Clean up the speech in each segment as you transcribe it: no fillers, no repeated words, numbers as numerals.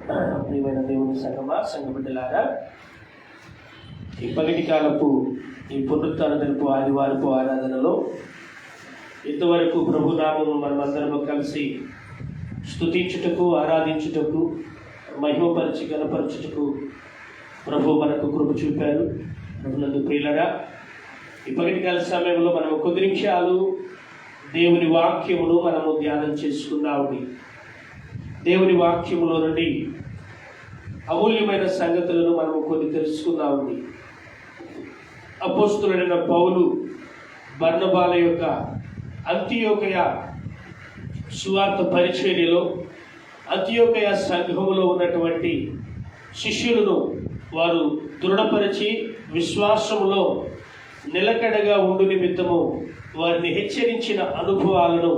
ప్రియమైన దేవుని సంఘ బిడ్డలారా, ఈ పగటి కాలపు ఈ పునరుత్థాన దినపు ఆదివారపు ఆరాధనలో ఇంతవరకు ప్రభు నామము మనమందరము కలిసి స్తుతించుటకు, ఆరాధించుటకు, మహిమపరిచి గణపరచుటకు ప్రభు మనకు కృప చూపారు. ప్రభునందు ప్రియులరా, ఈ పగటి కాల సమయంలో మనము కొద్ది నిమిషాలు దేవుని వాక్యమును మనము ధ్యానం చేసుకుందామని, దేవుని వాక్యములో నుండి అమూల్యమైన సంగతులను మనము కొన్ని తెలుసుకుందామని, అపోస్తలుడైన పౌలు బర్నబాల యొక్క అంతియోకయ సువార్త పరిచర్యలో అంతియోకయ సంఘములో ఉన్నటువంటి శిష్యులను వారు దృఢపరిచి విశ్వాసములో నిలకడగా ఉండు నిమిత్తము వారిని హెచ్చరించిన అనుభవాలను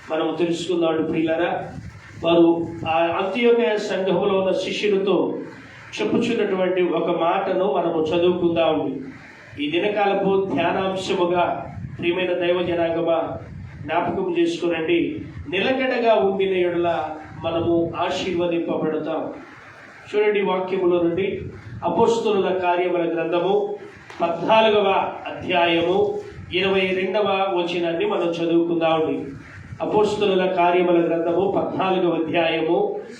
మనము తెలుసుకుందాం. ప్రియులారా, వారు ఆ అంత్యోకయ సంఘములో ఉన్న శిష్యులతో చెప్పుచున్నటువంటి ఒక మాటను మనము చదువుకుందాం. ఈ దినకాలపు ధ్యానాంశముగా ప్రియమైన దైవ జనాంగమా జ్ఞాపకం చేసుకునండి. నిలకడగా ఉండిన యెడల మనము ఆశీర్వదింపబడతాం. చూడండి, వాక్యములో నుండి అపోస్తలుల కార్యముల గ్రంథము 14వ అధ్యాయము 22వ వచనాన్ని మనం చదువుకుందాం. అపోస్తలుల కార్యముల గ్రంథము 14వ అధ్యాయము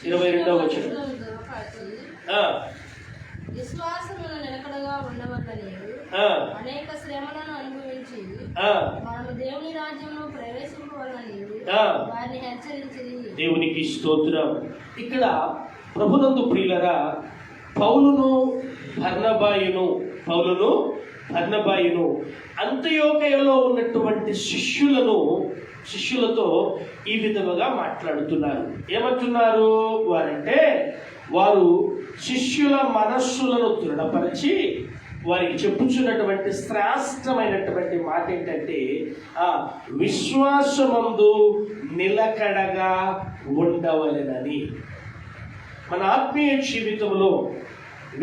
22వ వచనం. విశ్వాసములో నిలకడగా ఉండవలనని అనేక శ్రమలను అనుభవించి మనము దేవుని రాజ్యంలో ప్రవేశింపవలనని వారిని హెచ్చరించింది. దేవునికి స్తోత్రం. ఇక్కడ ప్రభునందు ప్రియులరా, పౌలును బర్నబాయును అంత్యోకయలో ఉన్నటువంటి శిష్యులతో ఈ విధముగా మాట్లాడుతున్నారు. ఏమంటున్నారు వారంటే, వారు శిష్యుల మనస్సులను దృఢపరిచి వారికి చెప్పుచున్నటువంటి శ్రేష్టమైనటువంటి మాట ఏంటంటే, విశ్వాసమందు నిలకడగా ఉండవలెనని. మన ఆత్మీయ జీవితంలో,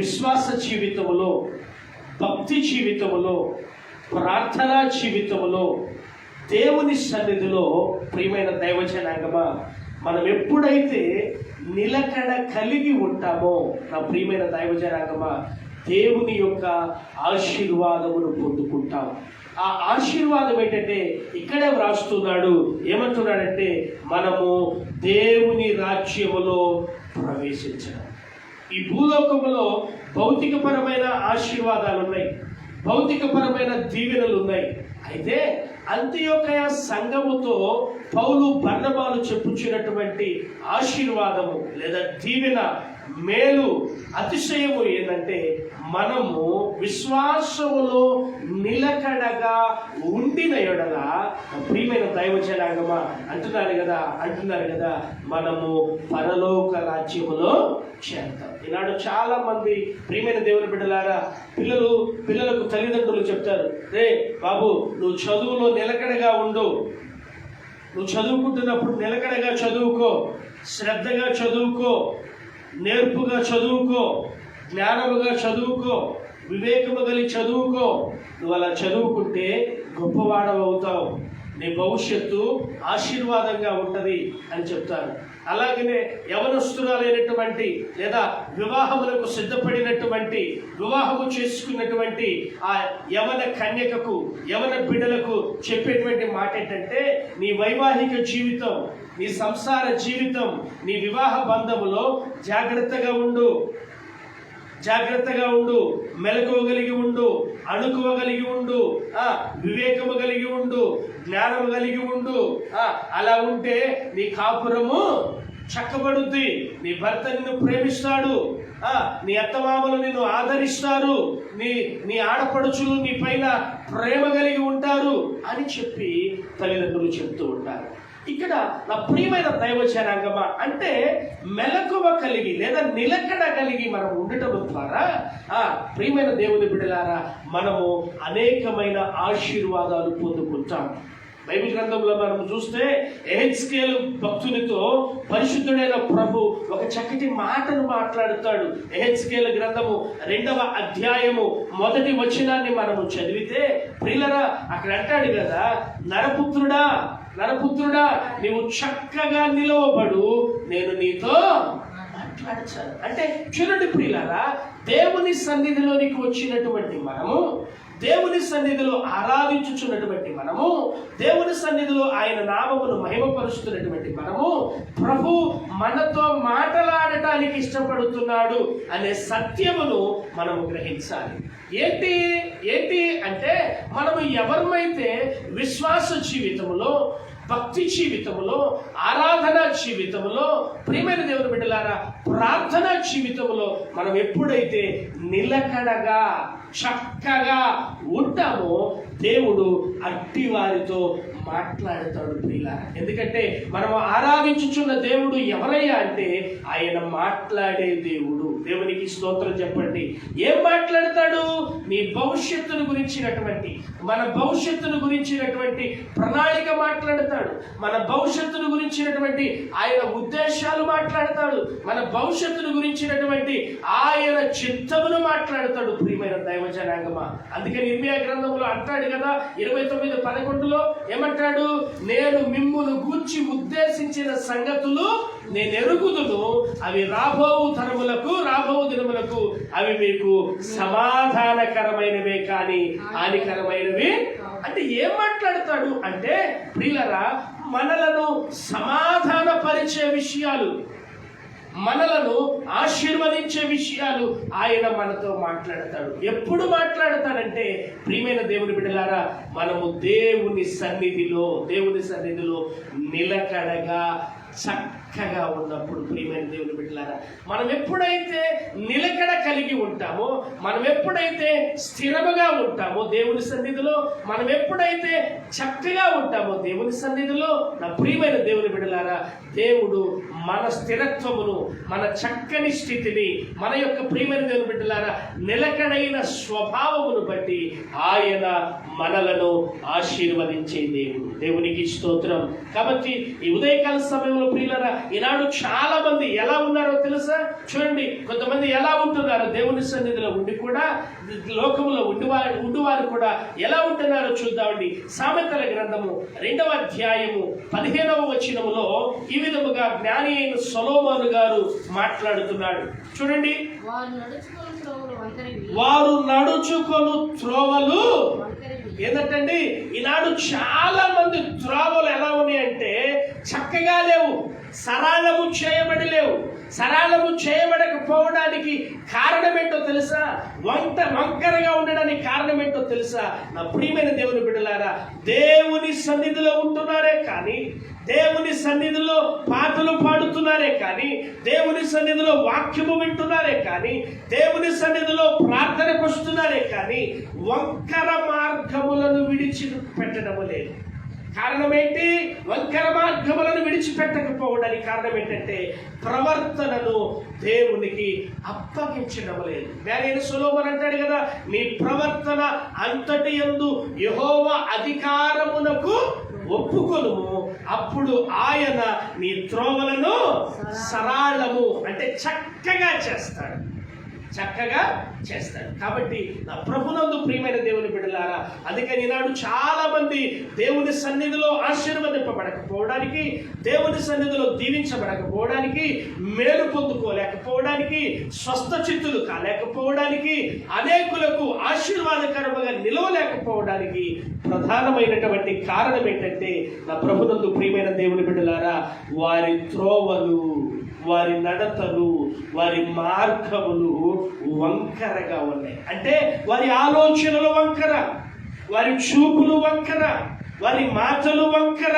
విశ్వాస జీవితంలో, భక్తి జీవితంలో, ప్రార్థనా జీవితంలో, దేవుని సన్నిధిలో ప్రియమైన దైవజనాంగమా మనం ఎప్పుడైతే నిలకడ కలిగి ఉంటామో, నా ప్రియమైన దైవజనాంగమా, దేవుని యొక్క ఆశీర్వాదమును పొందుకుంటాం. ఆ ఆశీర్వాదం ఏంటంటే ఇక్కడే వ్రాస్తున్నాడు. ఏమంటున్నాడంటే, మనము దేవుని రాజ్యములో ప్రవేశించడం. ఈ భూలోకములో భౌతికపరమైన ఆశీర్వాదాలు ఉన్నాయి, భౌతికపరమైన దీవెనలు ఉన్నాయి. అయితే అంత్యోకయ సంఘముతో పౌలు బర్నబాలు చెప్పుచున్నటువంటి ఆశీర్వాదము లేదా దీవెన, మేలు, అతిశయము ఏంటంటే, మనము విశ్వాసములో నిలకడగా ఉండిన యెడల ప్రియమైన దైవజనాంగమా అంటున్నారు కదా మనము పరలోక రాజ్యములో చేరుతాం. ఈనాడు చాలా మంది ప్రియమైన దేవుని బిడ్డలారా, పిల్లలకు తల్లిదండ్రులు చెప్తారు, రే బాబు, నువ్వు చదువులో నిలకడగా ఉండు, నువ్వు చదువుకుంటున్నప్పుడు నిలకడగా చదువుకో, శ్రద్ధగా చదువుకో, నేర్పుగా చదువుకో, జ్ఞానముగా చదువుకో, వివేకము కలిగి చదువుకో. నువ్వు అలా చదువుకుంటే గొప్పవాడవు అవుతావు, నీ భవిష్యత్తు ఆశీర్వాదంగా ఉంటుంది అని చెప్తారు. అలాగనే యవనస్తురాలైనటువంటి లేదా వివాహములకు సిద్ధపడినటువంటి, వివాహము చేసుకున్నటువంటి ఆ యవన కన్యకకు, యవన బిడ్డలకు చెప్పేటువంటి మాట ఏంటంటే, నీ వైవాహిక జీవితం, నీ సంసార జీవితం, నీ వివాహ బంధములో జాగ్రత్తగా ఉండు, మెలకువ కలిగి ఉండు, అణుకువ కలిగి ఉండు, వివేకము కలిగి ఉండు, జ్ఞానము కలిగి ఉండు. అలా ఉంటే నీ కాపురము చక్కబడుద్ది, నీ భర్త నిన్ను ప్రేమిస్తాడు, నీ అత్తమామలు నిన్ను ఆదరిస్తారు, నీ ఆడపడుచులు నీ పైన ప్రేమ కలిగి ఉంటారు అని చెప్పి తల్లిదండ్రులు చెప్తూ ఉంటారు. ఇక్కడ నా ప్రియమైన దైవజనాంగమా, అంటే మెలకువ కలిగి లేదా నిలకడ కలిగి మనం ఉండటం ద్వారా ప్రియమైన దేవుని బిడ్డలారా మనము అనేకమైన ఆశీర్వాదాలు పొందుకుంటాం. బైబిల్ గ్రంథంలో మనం చూస్తే ఎహెజ్కేలు భక్తునితో పరిశుద్ధుడైన ప్రభు ఒక చక్కటి మాటను మాట్లాడుతాడు. ఎహెజ్కేలు గ్రంథము 2వ అధ్యాయము 1వ వచనాన్ని మనము చదివితే, ప్రియులరా, అక్కడ అంటాడు కదా, నరపుత్రుడా నీవు చక్కగా నిలవబడు, నేను నీతో మాట్లాడచాలి. అంటే చూడండి ప్రియులారా, దేవుని సన్నిధిలోనికి వచ్చినటువంటి మనము, దేవుని సన్నిధిలో ఆరాధించుచున్నటువంటి మనము, దేవుని సన్నిధిలో ఆయన నామమును మహిమపరుస్తున్నటువంటి మనము, ప్రభు మనతో మాట్లాడటానికి ఇష్టపడుతున్నాడు అనే సత్యమును మనము గ్రహించాలి. ఏంటి ఏంటి అంటే, మనము ఎవరిమైతే విశ్వాస జీవితములో, భక్తి జీవితములో, ఆరాధన జీవితములో, ప్రియమైన దేవుని బిడ్డలారా ప్రార్థన జీవితములో మనం ఎప్పుడైతే నిలకడగా చక్కగా ఉంటామో దేవుడు అట్టి వారితో మాట్లాడతాడు ప్రియులారా. ఎందుకంటే మనం ఆరాధించుచున్న దేవుడు ఎవరయ్యా అంటే ఆయన మాట్లాడే దేవుడు. దేవునికి స్తోత్రం చెప్పండి. ఏం మాట్లాడతాడు? నీ భవిష్యత్తును గురించినటువంటి, మన భవిష్యత్తును గురించినటువంటి ప్రణాళిక మాట్లాడతాడు. మన భవిష్యత్తును గురించినటువంటి ఆయన ఉద్దేశాలు మాట్లాడతాడు. మన భవిష్యత్తును గురించినటువంటి ఆయన చిత్తమును మాట్లాడతాడు. ప్రియమైన దైవ జనాంగమా, అందుకని ఇర్మియా గ్రంథంలో అంటాడు కదా 29:11 ఏమంటాడు? నేను మిమ్మును గూర్చి ఉద్దేశించిన సంగతులు నేను ఎరుగుదును, అవి రాబో తరములకు, రాబో దినములకు అవి మీకు సమాధానకరమైనవే కానీ హానికరమైనవి. అంటే ఏం మాట్లాడతాడు అంటే ప్రియులరా, మనలను సమాధానపరిచే విషయాలు, మనలను ఆశీర్వదించే విషయాలు ఆయన మనతో మాట్లాడతాడు. ఎప్పుడు మాట్లాడతాడంటే ప్రియమైన దేవుని బిడ్డలారా, మనము దేవుని సన్నిధిలో నిలకడగా చక్కగా ఉన్నప్పుడు, ప్రియమైన దేవుని బిడ్డలారా, మనం ఎప్పుడైతే నిలకడ కలిగి ఉంటామో, మనం ఎప్పుడైతే స్థిరముగా ఉంటామో దేవుని సన్నిధిలో, మనం ఎప్పుడైతే చక్కగా ఉంటామో దేవుని సన్నిధిలో, నా ప్రియమైన దేవుని బిడ్డలారా, దేవుడు మన స్థిరత్వమును, మన చక్కని స్థితిని, మన యొక్క ప్రియమైన దేవుని బిడ్డలారా నిలకడైన స్వభావమును బట్టి ఆయన మనలను ఆశీర్వదించే దేవుడు. దేవునికి స్తోత్రం. కాబట్టి ఈ ఉదయకాల సమయంలో ప్రియులారా, ఈనాడు చాలా మంది ఎలా ఉన్నారో తెలుసా? చూడండి, కొంతమంది ఎలా ఉంటున్నారు దేవుని సన్నిధిలో ఉండి కూడా, లోకములో ఉండివారు కూడా ఎలా ఉంటున్నారో చూద్దామండి. సామెతల గ్రంథము 2వ అధ్యాయము 15వ వచనములో ఈ విధముగా జ్ఞాని అయిన సొలొమోను గారు మాట్లాడుతున్నాడు. చూడండి, వారు నడుచుకొను త్రోవలు ఏంటండి, ఈనాడు చాలా మంది త్రోవలు ఎలా ఉన్నాయంటే చక్కగా లేవు, సరళము చేయబడి లేవు. సరళము చేయబడకపోవడానికి కారణం ఏంటో తెలుసా? వంకరగా ఉండడానికి కారణం ఏంటో తెలుసా? నా ప్రియమైన దేవుని బిడ్డలారా, దేవుని సన్నిధిలో ఉంటున్నారే కానీ, దేవుని సన్నిధిలో పాటలు పాడుతున్నారే కానీ, దేవుని సన్నిధిలో వాక్యము వింటున్నారే కానీ, దేవుని సన్నిధిలో ప్రార్థనకు వస్తున్నారే కానీ వంకర మార్గములను విడిచిపెట్టడం లేదు. కారణం ఏంటి? వంకర మార్గములను విడిచిపెట్టకపోవడానికి కారణం ఏంటంటే ప్రవర్తనను దేవునికి అప్పగించడం లేదు. జ్ఞాని సొలొమోను అంటాడు కదా, నీ ప్రవర్తన అంతటి యందు యెహోవా అధికారమునకు ఒప్పుకొనుము, అప్పుడు ఆయన నీ త్రోవలను సరళము అంటే చక్కగా చేస్తాడు. కాబట్టి నా ప్రభునందు ప్రియమైన దేవుని బిడ్డలారా, అందుకని ఈనాడు చాలా మంది దేవుని సన్నిధిలో ఆశీర్వదింపబడకపోవడానికి, దేవుని సన్నిధిలో దీవించబడకపోవడానికి, మేలు పొందుకోలేకపోవడానికి, స్వస్థ చిత్తులు కాలేకపోవడానికి, అనేకులకు ఆశీర్వాదకరముగా నిలవలేకపోవడానికి ప్రధానమైనటువంటి కారణం ఏంటంటే నా ప్రభునందు ప్రియమైన దేవుని బిడ్డలారా, వారి త్రోవలు, వారి నడతలు, వారి మార్గములు వంకరగా ఉన్నాయి. అంటే వారి ఆలోచనలు వంకర, వారి చూపులు వంకర, వారి మాటలు వంకర,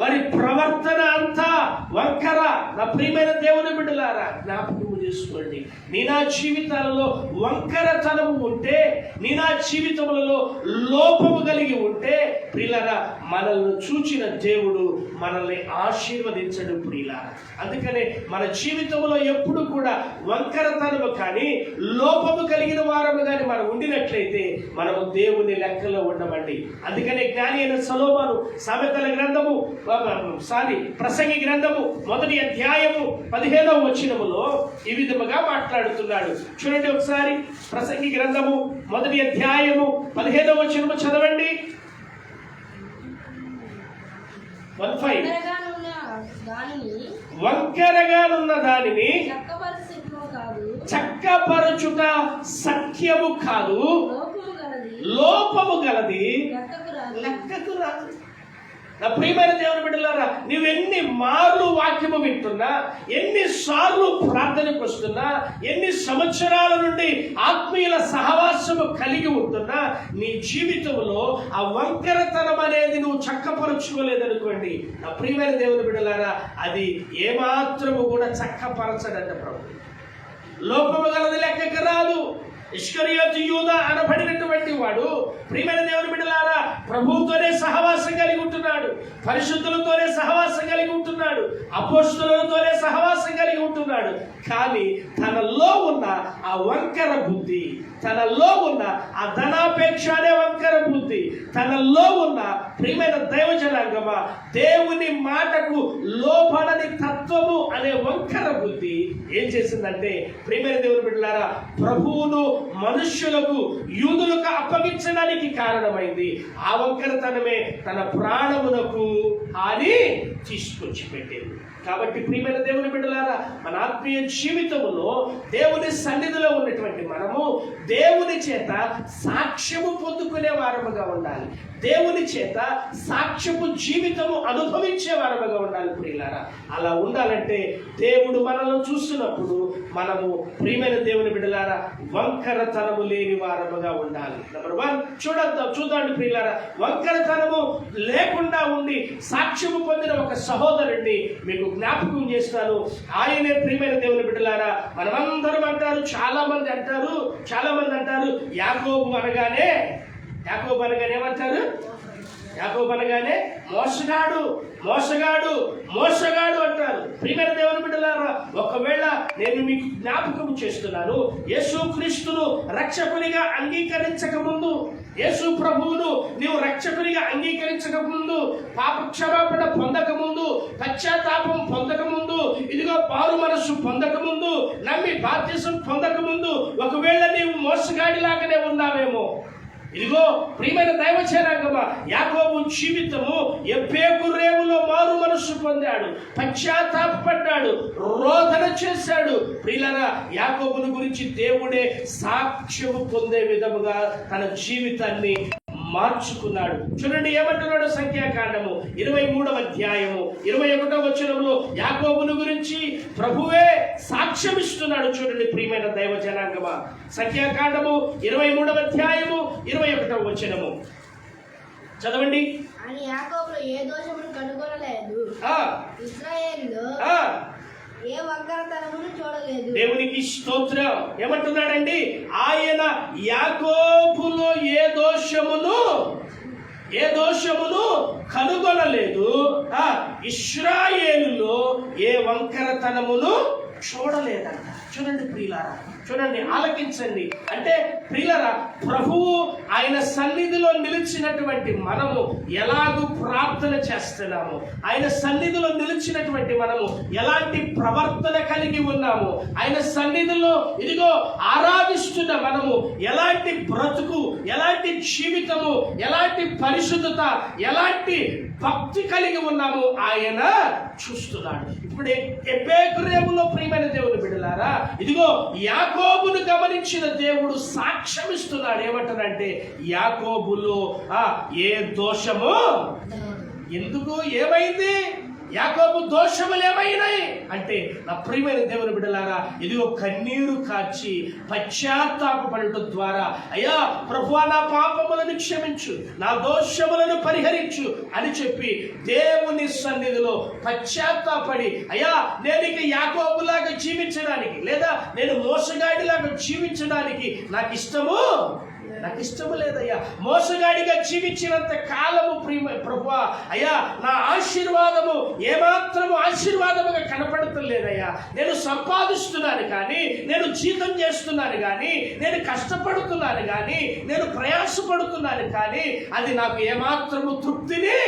వారి ప్రవర్తన అంతా వంకర. నా ప్రియమైన దేవుని బిడ్డలారా జ్ఞాపకం చేసుకోండి, నీ నా జీవితాలలో వంకరతనము ఉంటే, నీ నా జీవితములలో లోపము కలిగి ఉంటే ప్రియులారా, మనల్ని చూచిన దేవుడు మనల్ని ఆశీర్వదించడు ప్రియులారా. అందుకనే మన జీవితంలో ఎప్పుడు కూడా వంకరతనము కానీ, లోపము కలిగిన వారము కానీ మనం ఉండినట్లయితే మనము దేవుని లెక్కలో ఉండమండి. అందుకనే జ్ఞాని అయిన సొలొమోను సామెతల గ్రంథము ప్రసంగి గ్రంథము 1వ అధ్యాయము 15వ వచనములో ఈ విధముగా మాట్లాడుతున్నాడు. చూడండి ఒకసారి, ప్రసంగి గ్రంథము 1వ అధ్యాయము 15వ వచనము చదవండి. 1:5 వంకరగానున్న దానిని చక్కపరచుట కాదు, చక్కపరచుట సత్యము కాదు, లోపము గలది, లెక్కకు రాదు. నా ప్రియమైన దేవుని బిడ్డలారా, నువ్వెన్ని మార్లు వాక్యము వింటున్నా, ఎన్నిసార్లు ప్రార్థనకు వస్తున్నా, ఎన్ని సంవత్సరాల నుండి ఆత్మీయుల సహవాసము కలిగి ఉంటున్నా, నీ జీవితంలో ఆ వంకరతనం అనేది నువ్వు చక్కపరచుకోలేదనుకోండి, నా ప్రియమైన దేవుని బిడ్డలారా, అది ఏమాత్రము కూడా చక్కపరచడంట ప్రభు. లోపము గలది లెక్కకు రాదు. ఇస్కరియోతు యూదా అనబడినటువంటి వాడు ప్రియమైన దేవుని బిడ్డలారా ప్రభువుతోనే సహవాసం కలిగి ఉంటున్నాడు, పరిశుద్ధులతోనే సహవాసం కలిగి ఉంటున్నాడు, అపోస్తలులతోనే సహవాసం కలిగి ఉంటున్నాడు. కానీ తనలో ఉన్న ఆ వంకర బుద్ధి, తనలో ఉన్న ఆ ధనాపేక్ష అనే వంకర బుద్ధి, తనలో ఉన్న ప్రియమైన దైవ జనాంగమా దేవుని మాటకు లోబడని తత్వము అనే వంకర బుద్ధి ఏం చేసిందంటే ప్రియమైన దేవుని బిడ్డలారా ప్రభువును మనుష్యులకు యూదులకు అప్పగించడానికి కారణమైంది. ఆ వంకరతనమే తన ప్రాణమునకు హాని తీసుకొచ్చి పెట్టింది. కాబట్టి ప్రియమైన దేవుని బిడ్డలారా, మన ఆత్మీయ జీవితంలో దేవుని సన్నిధిలో ఉన్నటువంటి మనము దేవుని చేత సాక్ష్యము పొందుకునే వారముగా ఉండాలి, దేవుని చేత సాక్ష్యపు జీవితము అనుభవించే వారముగా ఉండాలి. ప్రియులారా, అలా ఉండాలంటే దేవుడు మనల్ని చూస్తున్నప్పుడు మనము ప్రియమైన దేవుని బిడ్డలారా వంకరతనము లేని వారముగా ఉండాలి. నెంబర్ 1 చూడండి ప్రియులారా, వంకరతనము లేకుండా ఉండి సాక్ష్యము పొందిన ఒక సహోదరుడిని మీకు జ్ఞాపకం చేస్తాను. ఆయనే ప్రియమైన దేవుని బిడ్డలారా మనమందరం అంటారు, చాలా మంది అంటారు యాకోబు అనగానే ఏమంటారు? యాకోబు అనగానే మోసగాడు అంటారు. ప్రియమైన దేవుని బిడ్డలారా, ఒకవేళ నేను మీకు జ్ఞాపకం చేస్తున్నాను, యేసుక్రీస్తును రక్షకునిగా అంగీకరించక ముందు, యేసు ప్రభువును నీవు రక్షకునిగా అంగీకరించక ముందు, పాప క్షమాపణ పొందక ముందు, పశ్చాత్తాపం పొందక ముందు, ఇదిగో పారు మనస్సు పొందక ముందు, నమ్మి బాప్తిసం పొందక ముందు ఒకవేళ నీవు మోసగాడిలాగానే ఉన్నావేమో. ఇదిగో ప్రియమైన దైవ జనాంగమా, యాకోబు జీవితము ఎబ్బేకు రేవులో మారు మనస్సు పొందాడు, పశ్చాత్తాపడ్డాడు, రోదన చేశాడు. ప్రియులారా, యాకోబుని గురించి దేవుడే సాక్ష్యము పొందే విధముగా తన జీవితాన్ని మార్చుకున్నాడు. చూడండి ఏమంటున్నాడు సంఖ్యాకాండము 23వ అధ్యాయము 21వ వచనంలో యాకోబును గురించి ప్రభువే సాక్ష్యం ఇస్తున్నాడు. చూడండి ప్రియమైన దైవ జనాంగమా, సంఖ్యాకాండము 23వ అధ్యాయము 21వ వచనము చదవండి. అని యాకోబులో ఏ దోషమును కనుగొనలేదు, ఇశ్రాయేలులో ఏ వంకరతనమును చూడలేదు. దేవునికి స్తోత్రం. ఏమంటున్నాడండి? ఆయన యాకోబులో ఏ దోషమును కనుగొనలేదు, ఇశ్రాయేలులో ఏ వంకరతనమును చూడలేదంట. చూడండి ప్రియులారా, చూడండి, ఆలకించండి. అంటే ప్రియులారా, ప్రభువు ఆయన సన్నిధిలో నిలిచినటువంటి మనము ఎలాగూ ప్రార్థన చేస్తున్నాము, ఆయన సన్నిధిలో నిలిచినటువంటి మనము ఎలాంటి ప్రవర్తన కలిగి ఉన్నాము, ఆయన సన్నిధిలో ఇదిగో ఆరాధిస్తున్న మనము ఎలాంటి బ్రతుకు, ఎలాంటి జీవితము, ఎలాంటి పరిశుద్ధత, ఎలాంటి భక్తి కలిగి ఉన్నాము ఆయన చూస్తున్నాడు. ఇప్పుడు ఎబ్బేకు రేవులో ప్రియమైన దేవుని బిడ్డలారా, ఇదిగో యాకోబును గమనించిన దేవుడు సాక్ష్యం ఇస్తున్నాడు. ఏమంటారంటే యాకోబులో ఏ దోషము, ఎందుకు, ఏమైంది, యాకోబు దోషములు ఏమైనాయి అంటే, నా ప్రియమైన దేవుని బిడ్డలారా, ఇదిగో కన్నీరు కార్చి పశ్చాత్తాపపడటం ద్వారా అయ్యా ప్రభువా నా పాపములను క్షమించు, నా దోషములను పరిహరించు అని చెప్పి దేవుని సన్నిధిలో పశ్చాత్తాపడి అయ్యా నేను ఇక యాకోబులాగా జీవించడానికి, లేదా నేను మోసగాడిలాగా జీవించడానికి నాకు ఇష్టము లేదయ్యా. మోసగాడిగా జీవించినంత కాలము ప్రభువా అయ్యా నా ఆశీర్వాదము ఏమాత్రము ఆశీర్వాదముగా కనపడతలేదయ్యా. నేను సంపాదిస్తున్నాను కానీ, నేను జీతం చేస్తున్నాను కానీ, నేను కష్టపడుతున్నాను కానీ, నేను ప్రయాసపడుతున్నాను కానీ అది నాకు ఏమాత్రము తృప్తిని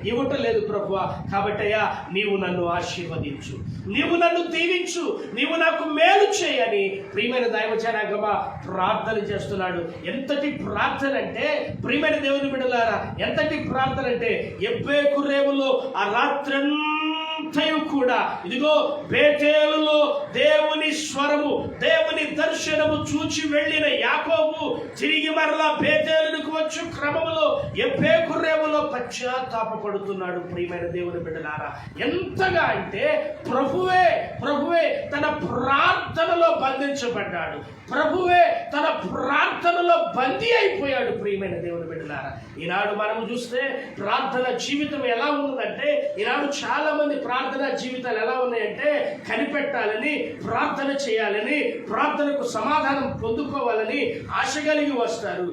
ఇవ్వటం లేదు ప్రభువా. కాబట్టి అయ్యా నీవు నన్ను ఆశీర్వదించు, నీవు నన్ను దీవించు, నీవు నాకు మేలు చేయని ప్రియమైన దైవ జనాంగమా ప్రార్థన చేస్తున్నాడు. ఎంతటి ప్రార్థన అంటే ప్రియమైన దేవుని బిడ్డలారా, ఎంతటి ప్రార్థన అంటే ఎబ్బేకు రేవులో ఆ రాత్రంతా అంతయు కూడా ఇదిగో బేతేలులో దేవుని స్వరము, దేవుని దర్శనము చూచి వెళ్ళిన యాకోబు తిరిగి మరలా బేతేలుకు వచ్చు క్రమములో ఎబ్బేకుర్రేములో పశ్చాత్తాపపడుతున్నాడు. ప్రియమైన దేవుని బిడ్డలారా, ఎంతగా అంటే ప్రభువే తన ప్రార్థనలో బంధించబడ్డాడు, ప్రభువే తన ప్రార్థనలో బందీ అయిపోయాడు. ప్రియమైన దేవుని బిడ్డలారా, ఈనాడు మనము చూస్తే ప్రార్థన జీవితం ఎలా ఉన్నదంటే, ఈనాడు చాలా మంది ప్రార్థన జీవితాలు ఎలా ఉన్నాయంటే, కనిపెట్టాలని, ప్రార్థన చేయాలని, ప్రార్థనకు సమాధానం పొందుకోవాలని ఆశ కలిగి వస్తారు.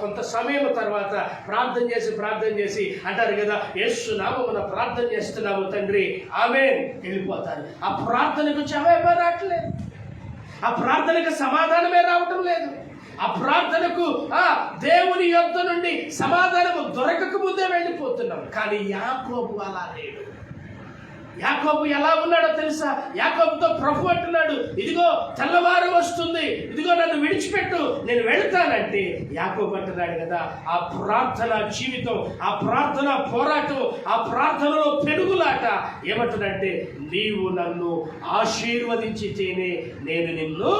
కొంత సమయం తర్వాత ప్రార్థన చేసి అంటారు కదా, యేసు నామమున ప్రార్థన చేస్తున్నాము తండ్రి, ఆమేన్, వెళ్ళిపోతారు. ఆ ప్రార్థనకు జవాబే రావట్లేదు, ఆ ప్రార్థనకు సమాధానమే రావటం లేదు, ఆ ప్రార్థనకు దేవుని యొద్ద నుండి సమాధానము దొరకక ముందే వెళ్ళిపోతున్నాం. కానీ యాకోబు అలా లేడు. యాకోబు ఎలా ఉన్నాడో తెలుసా? యాకోబుతో ప్రభు అంటున్నాడు, ఇదిగో తెల్లవారు వస్తుంది, ఇదిగో నన్ను విడిచిపెట్టు, నేను వెళ్తానంటే యాకోబు అంటున్నాడు కదా, ఆ ప్రార్థన జీవితం, ఆ ప్రార్థన పోరాటం, ఆ ప్రార్థనలో పెరుగులాట ఏమంటున్నాడంటే, నీవు నన్ను ఆశీర్వదించితేనే నేను నిన్ను.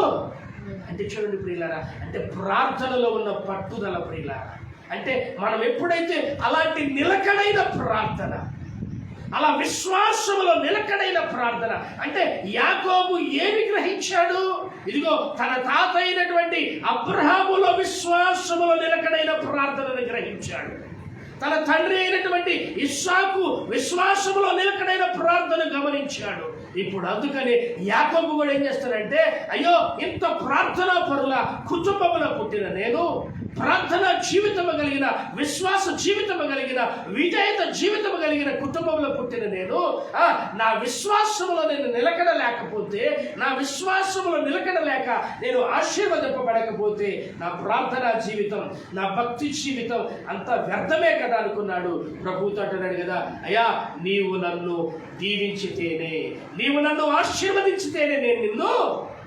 అంటే చూడండి ప్రియులారా, అంటే ప్రార్థనలో ఉన్న పట్టుదల ప్రియులారా, అంటే మనం ఎప్పుడైతే అలాంటి నిలకడైన ప్రార్థన, అలా విశ్వాసములో నిలకడైన ప్రార్థన, అంటే యాకోబు ఏమి గ్రహించాడు? ఇదిగో తన తాత అయినటువంటి అబ్రహాములో విశ్వాసములో నిలకడైన ప్రార్థనను గ్రహించాడు. తన తండ్రి అయినటువంటి ఇస్సాకు విశ్వాసములో నిలకడైన ప్రార్థన గమనించాడు. ఇప్పుడు అందుకని యాకోబు కూడా ఏం చేస్తాడంటే, అయ్యో ఇంత ప్రార్థనా పరుల కుటుంబములో పుట్టిన నేను, ప్రార్థన జీవితము కలిగిన, విశ్వాస జీవితము కలిగిన, విజేత జీవితము కలిగిన కుటుంబంలో పుట్టిన నేను, నా విశ్వాసములో నేను నిలకడలేకపోతే, నా విశ్వాసములో నిలకడలేక నేను ఆశీర్వదింపబడకపోతే నా ప్రార్థనా జీవితం, నా భక్తి జీవితం అంతా వ్యర్థమే కదా అనుకున్నాడు. ప్రభువుతో అంటున్నాడు కదా, అయ్యా నీవు నన్ను దీవించితేనే, నీవు నన్ను ఆశీర్వదించితేనే నేను నిన్ను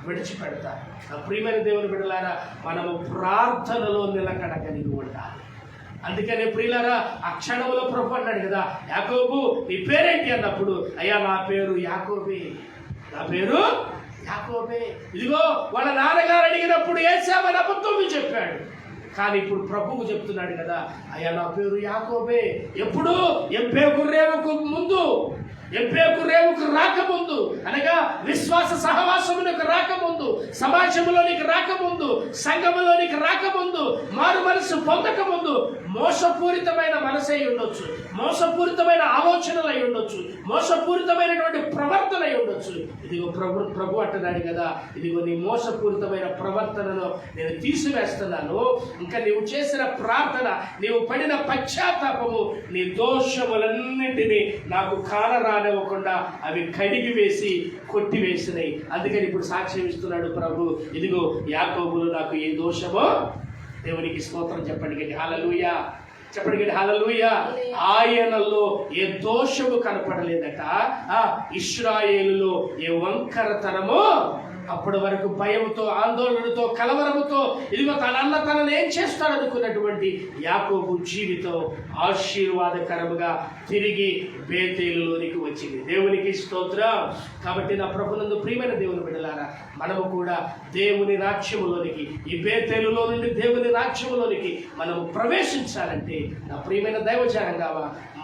విడిచిపెడతా. నా ప్రియమైన దేవుని బిడ్డలారా, మనము ప్రార్థనలో నిలకడ కలిగి ఉండాలి. అందుకనే ప్రియులారా, ఆ క్షణంలో ప్రభు అన్నాడు కదా, యాకోబు నీ పేరేంటి అన్నప్పుడు, అయ్యా నా పేరు యాకోబే, నా పేరు యాకోబే. ఇదిగో వాళ్ళ నాన్నగారు అడిగినప్పుడు ఏసావని అబద్ధం చెప్పాడు, కానీ ఇప్పుడు ప్రభువు చెప్తున్నాడు కదా, అయ్యా నా పేరు యాకోబే. ఎప్పుడు? ఎబ్బేకుర్రేముకు ముందు, ఎబ్బేకుర్రేముకు రాకముందు, అనగా విశ్వాస సహవాసములకు రాకముందు, సమాజంలోనికి రాకముందు, సంఘములోనికి రాకముందు, మారు మనసు పొందకముందు మోసపూరితమైన మనసై ఉండొచ్చు, మోసపూరితమైన ఆలోచనలు అయి ఉండొచ్చు, మోసపూరితమైనటువంటి ప్రవర్తన అయి ఉండొచ్చు. ఇదిగో ప్రభు అంటున్నాడు కదా, ఇదిగో నీ మోసపూరితమైన ప్రవర్తనను నేను తీసివేస్తున్నాను. ఇంకా నీవు చేసిన ప్రార్థన, నీవు పడిన పశ్చాత్తాపము, నీ దోషములన్నింటినీ నాకు కానరానివ్వకుండా అవి కడిగి వేసి కొట్టివేసినాయి. అందుకని ఇప్పుడు సాక్ష్యం ఇస్తున్నాడు ప్రభు, ఇదిగో యాకోబులో నాకు ఏ దోషమో, దేవునికి స్తోత్రం చెప్పండి గట్టి హల్లెలూయా, చెప్పండి గట్టి హల్లెలూయా. ఆయనలో ఏ దోషము కనపడలేదట, ఇశ్రాయేలులో ఏ వంకరతనమో. అప్పటి వరకు భయంతో, ఆందోళనతో, కలవరముతో, ఇదిగో తనను ఏం చేస్తాడనుకున్నటువంటి యాకోబు జీవితం ఆశీర్వాదకరముగా తిరిగి బేతేలులోనికి వచ్చింది. దేవునికి స్తోత్రం. కాబట్టి నా ప్రభునందు ప్రియమైన దేవుని బిడ్డలారా, మనము కూడా దేవుని రాజ్యములోనికి, ఈ బేతేలులో నుండి దేవుని రాజ్యములోనికి మనము ప్రవేశించాలంటే, నా ప్రియమైన దైవజనంగా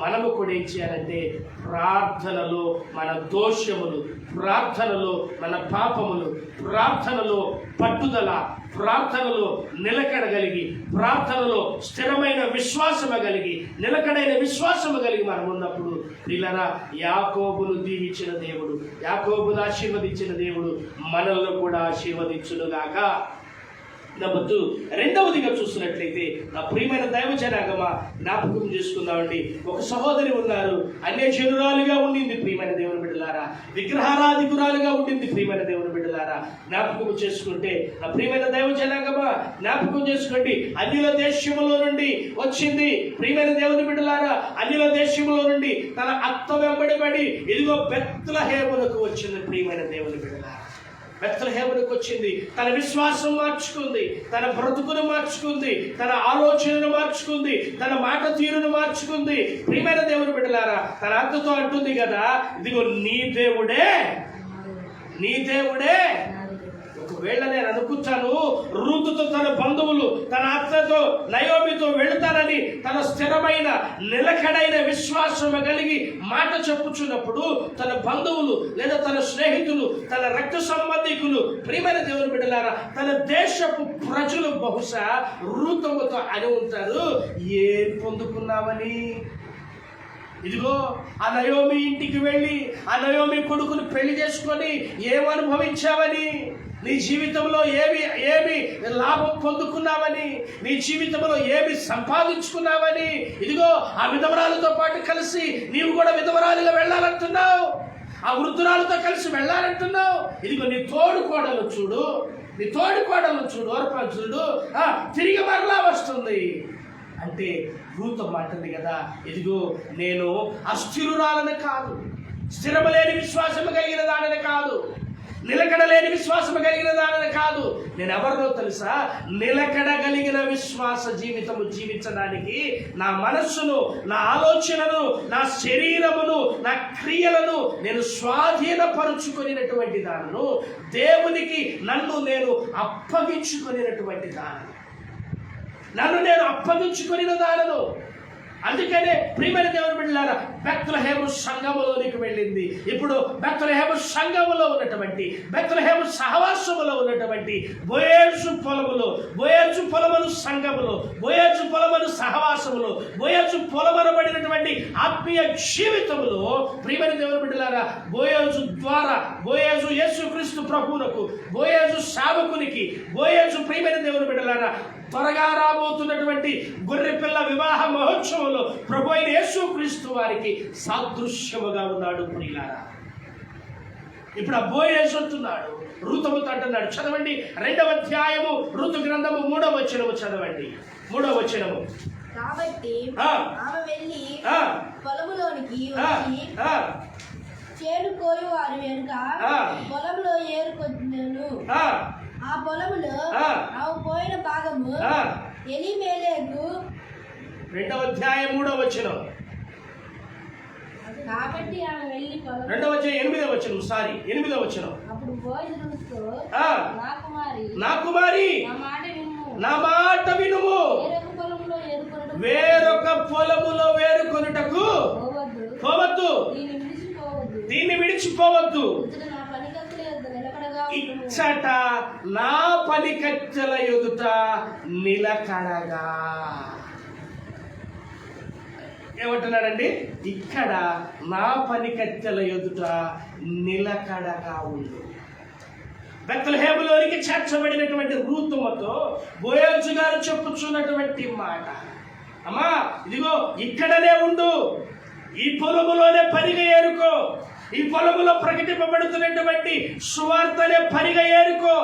మనము కూడా ఏం చేయాలంటే, ప్రార్థనలో మన దోషములు, ప్రార్థనలో మన పాపములు, ప్రార్థనలో పట్టుదల, ప్రార్థనలో నిలకడగలిగి, ప్రార్థనలో స్థిరమైన విశ్వాసము కలిగి, నిలకడైన విశ్వాసము కలిగి మనం ఉన్నప్పుడు ప్రియులారా, యాకోబును దీవించిన దేవుడు, యాకోబును ఆశీర్వదించిన దేవుడు మనల్ని కూడా ఆశీర్వదించునుగాక. నమ్మద్దు. రెండవదిగా చూస్తున్నట్లయితే నా ప్రియమైన దైవజనాగమా జ్ఞాపకం చేసుకుందామండి. ఒక సహోదరి ఉన్నారు, అన్యజనురాలుగా ఉండింది ప్రియమైన దేవుని బిడ్డలారా, విగ్రహారాధికురాలుగా ఉండింది ప్రియమైన దేవుని బిడ్డలారా. జ్ఞాపకం చేసుకుంటే నా ప్రియమైన దైవజనాగమా జ్ఞాపకం చేసుకోండి, అన్యుల దేశములో నుండి వచ్చింది ప్రియమైన దేవుని బిడ్డలారా. అన్యుల దేశములో నుండి తన అత్త వెంబడిపడి ఇదిగో బెత్లెహేమునకు వచ్చింది ప్రియమైన దేవుని బిడ్డలారా. బెత్లెహేమునికి వచ్చింది. తన విశ్వాసం మార్చుకుంది, తన బ్రతుకును మార్చుకుంది, తన ఆలోచనను మార్చుకుంది, తన మాట తీరును మార్చుకుంది. ప్రియమైన దేవుని బిడ్డలారా, తన అత్తతో అంటుంది కదా, ఇదిగో నీ దేవుడే, నీ దేవుడే. ఒకవేళ నేను అనుకుంటాను రూతుతో తన బంధువులు తన అత్తతో నయోమితో వెళుతానని తన స్థిరమైన నిలకడైన విశ్వాసం కలిగి మాట చెప్పుచున్నప్పుడు తన బంధువులు లేదా తన స్నేహితులు తన రక్త సంబంధికులు, ప్రియమైన దేవుని బిడ్డలారా, తన దేశపు ప్రజలు బహుశా రూతమ్మతో అని ఉంటారు, ఏం పొందుకున్నామని. ఇదిగో ఆ నయోమి ఇంటికి వెళ్ళి ఆ నయోమి కొడుకుని పెళ్లి చేసుకొని ఏమనుభవించావని, నీ జీవితంలో ఏమి లాభం పొందుకున్నావని, నీ జీవితంలో ఏమి సంపాదించుకున్నావని. ఇదిగో ఆ విధవరాలతో పాటు కలిసి నీవు కూడా విధవరాలుగా వెళ్ళాలంటున్నావు, ఆ వృద్ధురాలతో కలిసి వెళ్ళాలంటున్నావు. ఇదిగో నీ తోడు కోడలు చూడు, నీ తోడు కోడలు చూడు, ఓర్పంచుడు తిరిగి మరలా వస్తుంది అంటే రూతు మాటంది కదా, ఇదిగో నేను అస్థిరురాలని కాదు, స్థిరము లేని విశ్వాసము కలిగిన దానిని కాదు, నిలకడ లేని విశ్వాసము కలిగిన దానిని కాదు. నేను ఎవరినో తెలుసా? నిలకడ కలిగిన విశ్వాస జీవితము జీవించడానికి నా మనస్సును, నా ఆలోచనను, నా శరీరమును, నా క్రియలను నేను స్వాధీనపరుచుకునేటువంటి దానిను, దేవునికి నన్ను నేను అప్పగించుకునేటువంటి దానిని, నన్ను నేను అప్పగించుకుని దానను. అందుకనే ప్రియమైన దేవుని బిడ్డలారా, బెత్లెహేము సంఘములోనికి వెళ్ళింది. ఇప్పుడు బెత్లెహేము సంఘములో ఉన్నటువంటి, బెత్లెహేము సహవాసములో ఉన్నటువంటి బోయేజు పొలములో, బోయేజు పొలములు సంఘములో, బోయేజు పొలములు సహవాసములో, బోయేజు పొలమనబడినటువంటి ఆత్మీయ జీవితములో ప్రియమైన దేవుని బిడ్డలారా, బోయేజు ద్వారా, బోయేజు యేసుక్రీస్తు ప్రభువునకు, బోయేజు సేవకునికి, బోయేజు ప్రియమైన దేవుని బిడ్డలారా, త్వరగా రాబోతున్నటువంటి గొర్రెపిల్ల వివాహ మహోత్సవంలో ప్రభు అయిన యేసుక్రీస్తు వారికి సాదృశ్యముగా ఉన్నాడు. ప్రియులారా, ఇప్పుడు ఆ బోయేజు అంటున్నాడు, రూతుతో అంటున్నాడు. చదవండి 2వ అధ్యాయము రూతు గ్రంథము 3వ వచనము చదవండి. 3వ వచనము. కాబట్టి ఆమె వెళ్ళి పొలములోనికి వచ్చి చేను కోయు వారి వెనుక పొలంలో ఏరుకొచ్చెను. ఆ పొలములో ఆమె పోయిన భాగము ఎలీమెలెకు 2వ అధ్యాయం 3వ వచనం. కాబట్టి ఆమె వెళ్ళి 2వ అధ్యాయం 8వ వచనం, 8వ వచనం. అప్పుడు బోయజుతో నా కుమారి నా మాట వినుము, వేరొక పొలములో వేరుకొనుటకు పోవద్దు, దీన్ని విడిచిపోవద్దు. ఇచ్చట నా పనికత్తెల ఎదుట నిలకడగా. ఏమంటున్నాడండి? ఇక్కడ నా పనికత్తెల ఎదుట నిలకడగా ఉండు. బెత్లెహేములోనికి చేర్చబడినటువంటి రూతుమతో బోయేజు గారు చెప్పుచున్నటువంటి మాట, అమ్మా ఇదిగో ఇక్కడనే ఉండు, ఈ పొలములోనే పనిగా ఏరుకో, ఈ పొలములో ప్రకటింపబడుతున్నటువంటి సువార్తనే పనిగా ఏరుకో,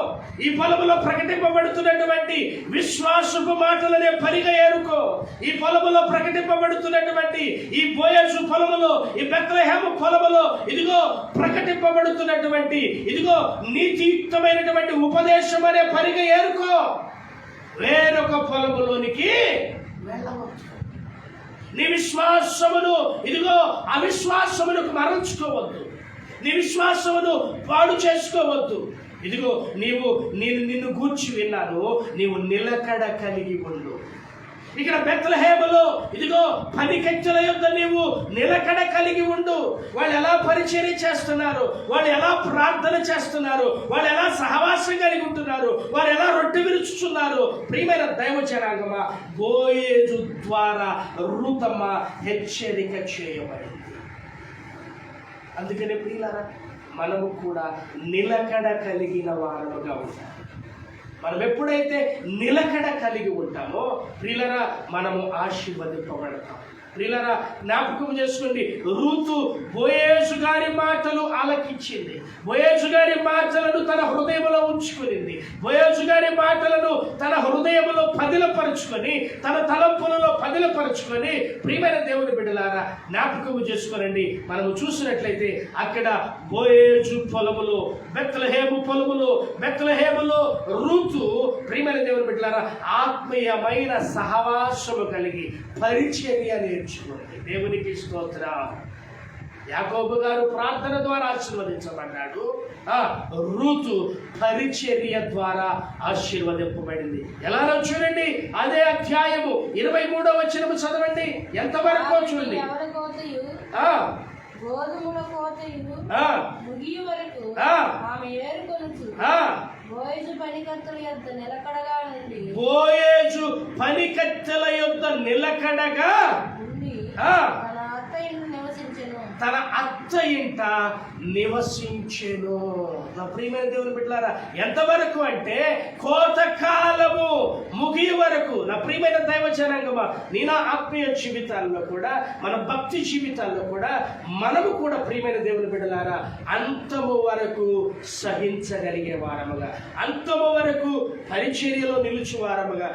ఈ పొలములో ప్రకటింపబడుతున్నటువంటి విశ్వాసపు మాటలనే పనిగా ఏరుకో, ఈ పొలములో ప్రకటింపబడుతున్నటువంటి ఈ బోయేజు పొలములో, ఈ బెత్లెహేము పొలములో ఇదిగో ప్రకటింపబడుతున్నటువంటి ఇదిగో నీతియుక్తమైనటువంటి ఉపదేశం అనే పనిగా ఏరుకో. వేరొక పొలములోనికి వెళ్ళవచ్చు. నీ విశ్వాసమును ఇదిగో అవిశ్వాసమునకు మరల్చుకోవద్దు, నీ విశ్వాసమును పాడు చేసుకోవద్దు. ఇదిగో నిన్ను గూర్చి విన్నాను, నీవు నిలకడ కలిగి ఉండు. ఇక్కడ బెత్లెహేములో ఇదిగో పనికత్తెల యొద్ద నీవు నిలకడ కలిగి ఉండు. వాళ్ళు ఎలా పరిచర్య చేస్తున్నారు, వాళ్ళు ఎలా ప్రార్థన చేస్తున్నారు, వాళ్ళు ఎలా సహవాసం కలిగి ఉంటున్నారు, వాళ్ళు ఎలా రొట్టె విరుచుచున్నారు. ప్రియమైన దైవ జనాంగమా, బోయేజు ద్వారా రూతమ్మ హెచ్చరిక చేయబడింది. అందుకనే ప్రియులారా, మనము కూడా నిలకడ కలిగిన వారముగా ఉంటాం. మనం ఎప్పుడైతే నిలకడ కలిగి ఉంటామో ప్రియులారా, మనము ఆశీర్వదింపబడతాం. ప్రియులారా, జ్ఞాపకం చేసుకోండి, రూతు బోయేజు గారి మాటలు ఆలకించింది, బోయేజు గారి మాటలను తన హృదయంలో ఉంచుకునింది, బోయేజు గారి మాటలను తన హృదయంలో పదిలపరిచింది. భద్రపరుచుకొని తన తలంపులలో పదిలపరుచుకొని ప్రియమైన దేవుని బిడ్డలారా జ్ఞాపకము చేసుకోనండి. మనము చూసినట్లయితే అక్కడ బోయేజు పొలములో బెత్లెహేములో రూతు ప్రియమైన దేవుని బిడ్డలారా ఆత్మీయమైన సహవాసము కలిగి పరిచర్య నేర్చుకుంది. దేవునికి స్తోత్రం. యాకోబు గారు ప్రార్థన ద్వారా ఆశీర్వదించబడ్డాడు. రూతు పరిచర్య ద్వారా ఆశీర్వదింపబడింది. ఎలానో చూడండి, అదే అధ్యాయము 23వ వచనము చదవండి. ఎంతవరకు చూడండి. గోధుమల కోతయు ముగియ వరకు ఆమె ఏరుకొనుచు బోయేజు పనికత్తెల యొద్ద నిలకడగా నుండి బోయేజు పనికత్తెల యొద్ద నిలకడగా ఉండి తన అత్త ఇంట నివసించెను. నా ప్రియమైన దేవుని బిడ్డలారా ఎంతవరకు అంటే కోతకాలము ముగి వరకు. నా ప్రియమైన దైవ జనాంగమా, నా ఆత్మీయ జీవితాల్లో కూడా మన భక్తి జీవితాల్లో కూడా మనము కూడా ప్రియమైన దేవుని బిడ్డలారా అంతము వరకు సహించగలిగే వారముగా, అంతము వరకు పరిచర్యలో నిలుచు వారముగా,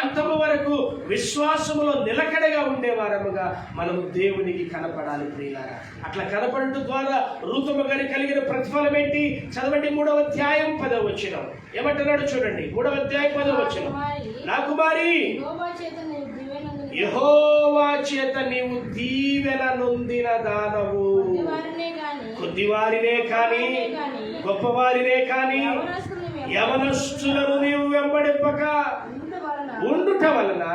అంతము వరకు విశ్వాసములో నిలకడగా ఉండే వారముగా మనము దేవునికి కనపడాలి ప్రియులారా. అట్లా కనపడటం ద్వారా రూతమ్మ గారికి కలిగిన ప్రతిఫలం ఏంటి? చదవండి 3వ అధ్యాయం 10వ వచనం. ఏమంటున్నాడు చూడండి. 3వ అధ్యాయం 10వ వచనం. నా కుమారి, యెహోవా చేత నీవు దీవెన నొందిన దానవు. కొద్దివారినే కాని గొప్పవారినే కాని యవనస్తులను నీవు వెంబడింపక ఉండుట వలన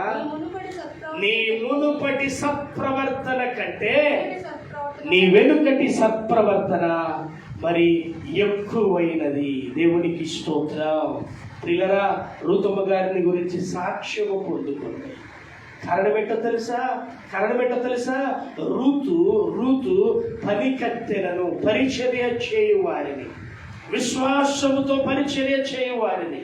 నీ మునుపటి సత్ప్రవర్తన కంటే నీ వెనుకటి సత్ప్రవర్తన మరి ఎక్కువైనది. దేవునికి స్తోత్రం. ప్రియులరా, రూతమ్మ గారిని గురించి సాక్ష్యము పొందుకుంది. కారణం ఏంటో తెలుసా? రూతు పనికత్తెలను పరిచర్య చేయువారిని, విశ్వాసముతో పరిచర్య చేయువారిని,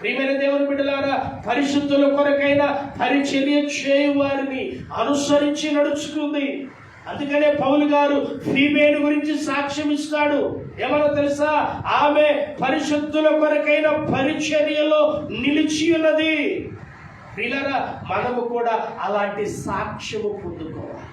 ప్రియమైన దేవుని బిడ్డలారా పరిశుద్ధుల కొరకైన పరిచర్య చేయువారిని అనుసరించి నడుచుకుంది. అందుకనే పౌలు గారు ఫీబేను గురించి సాక్ష్యం ఇస్తాడు. ఏమన్నా తెలుసా? ఆమె పరిశుద్ధుల కొరకైన పరిచర్యలో నిలిచి ఉన్నది. ప్రియులారా, మనము కూడా అలాంటి సాక్ష్యము పొందుకోవాలి.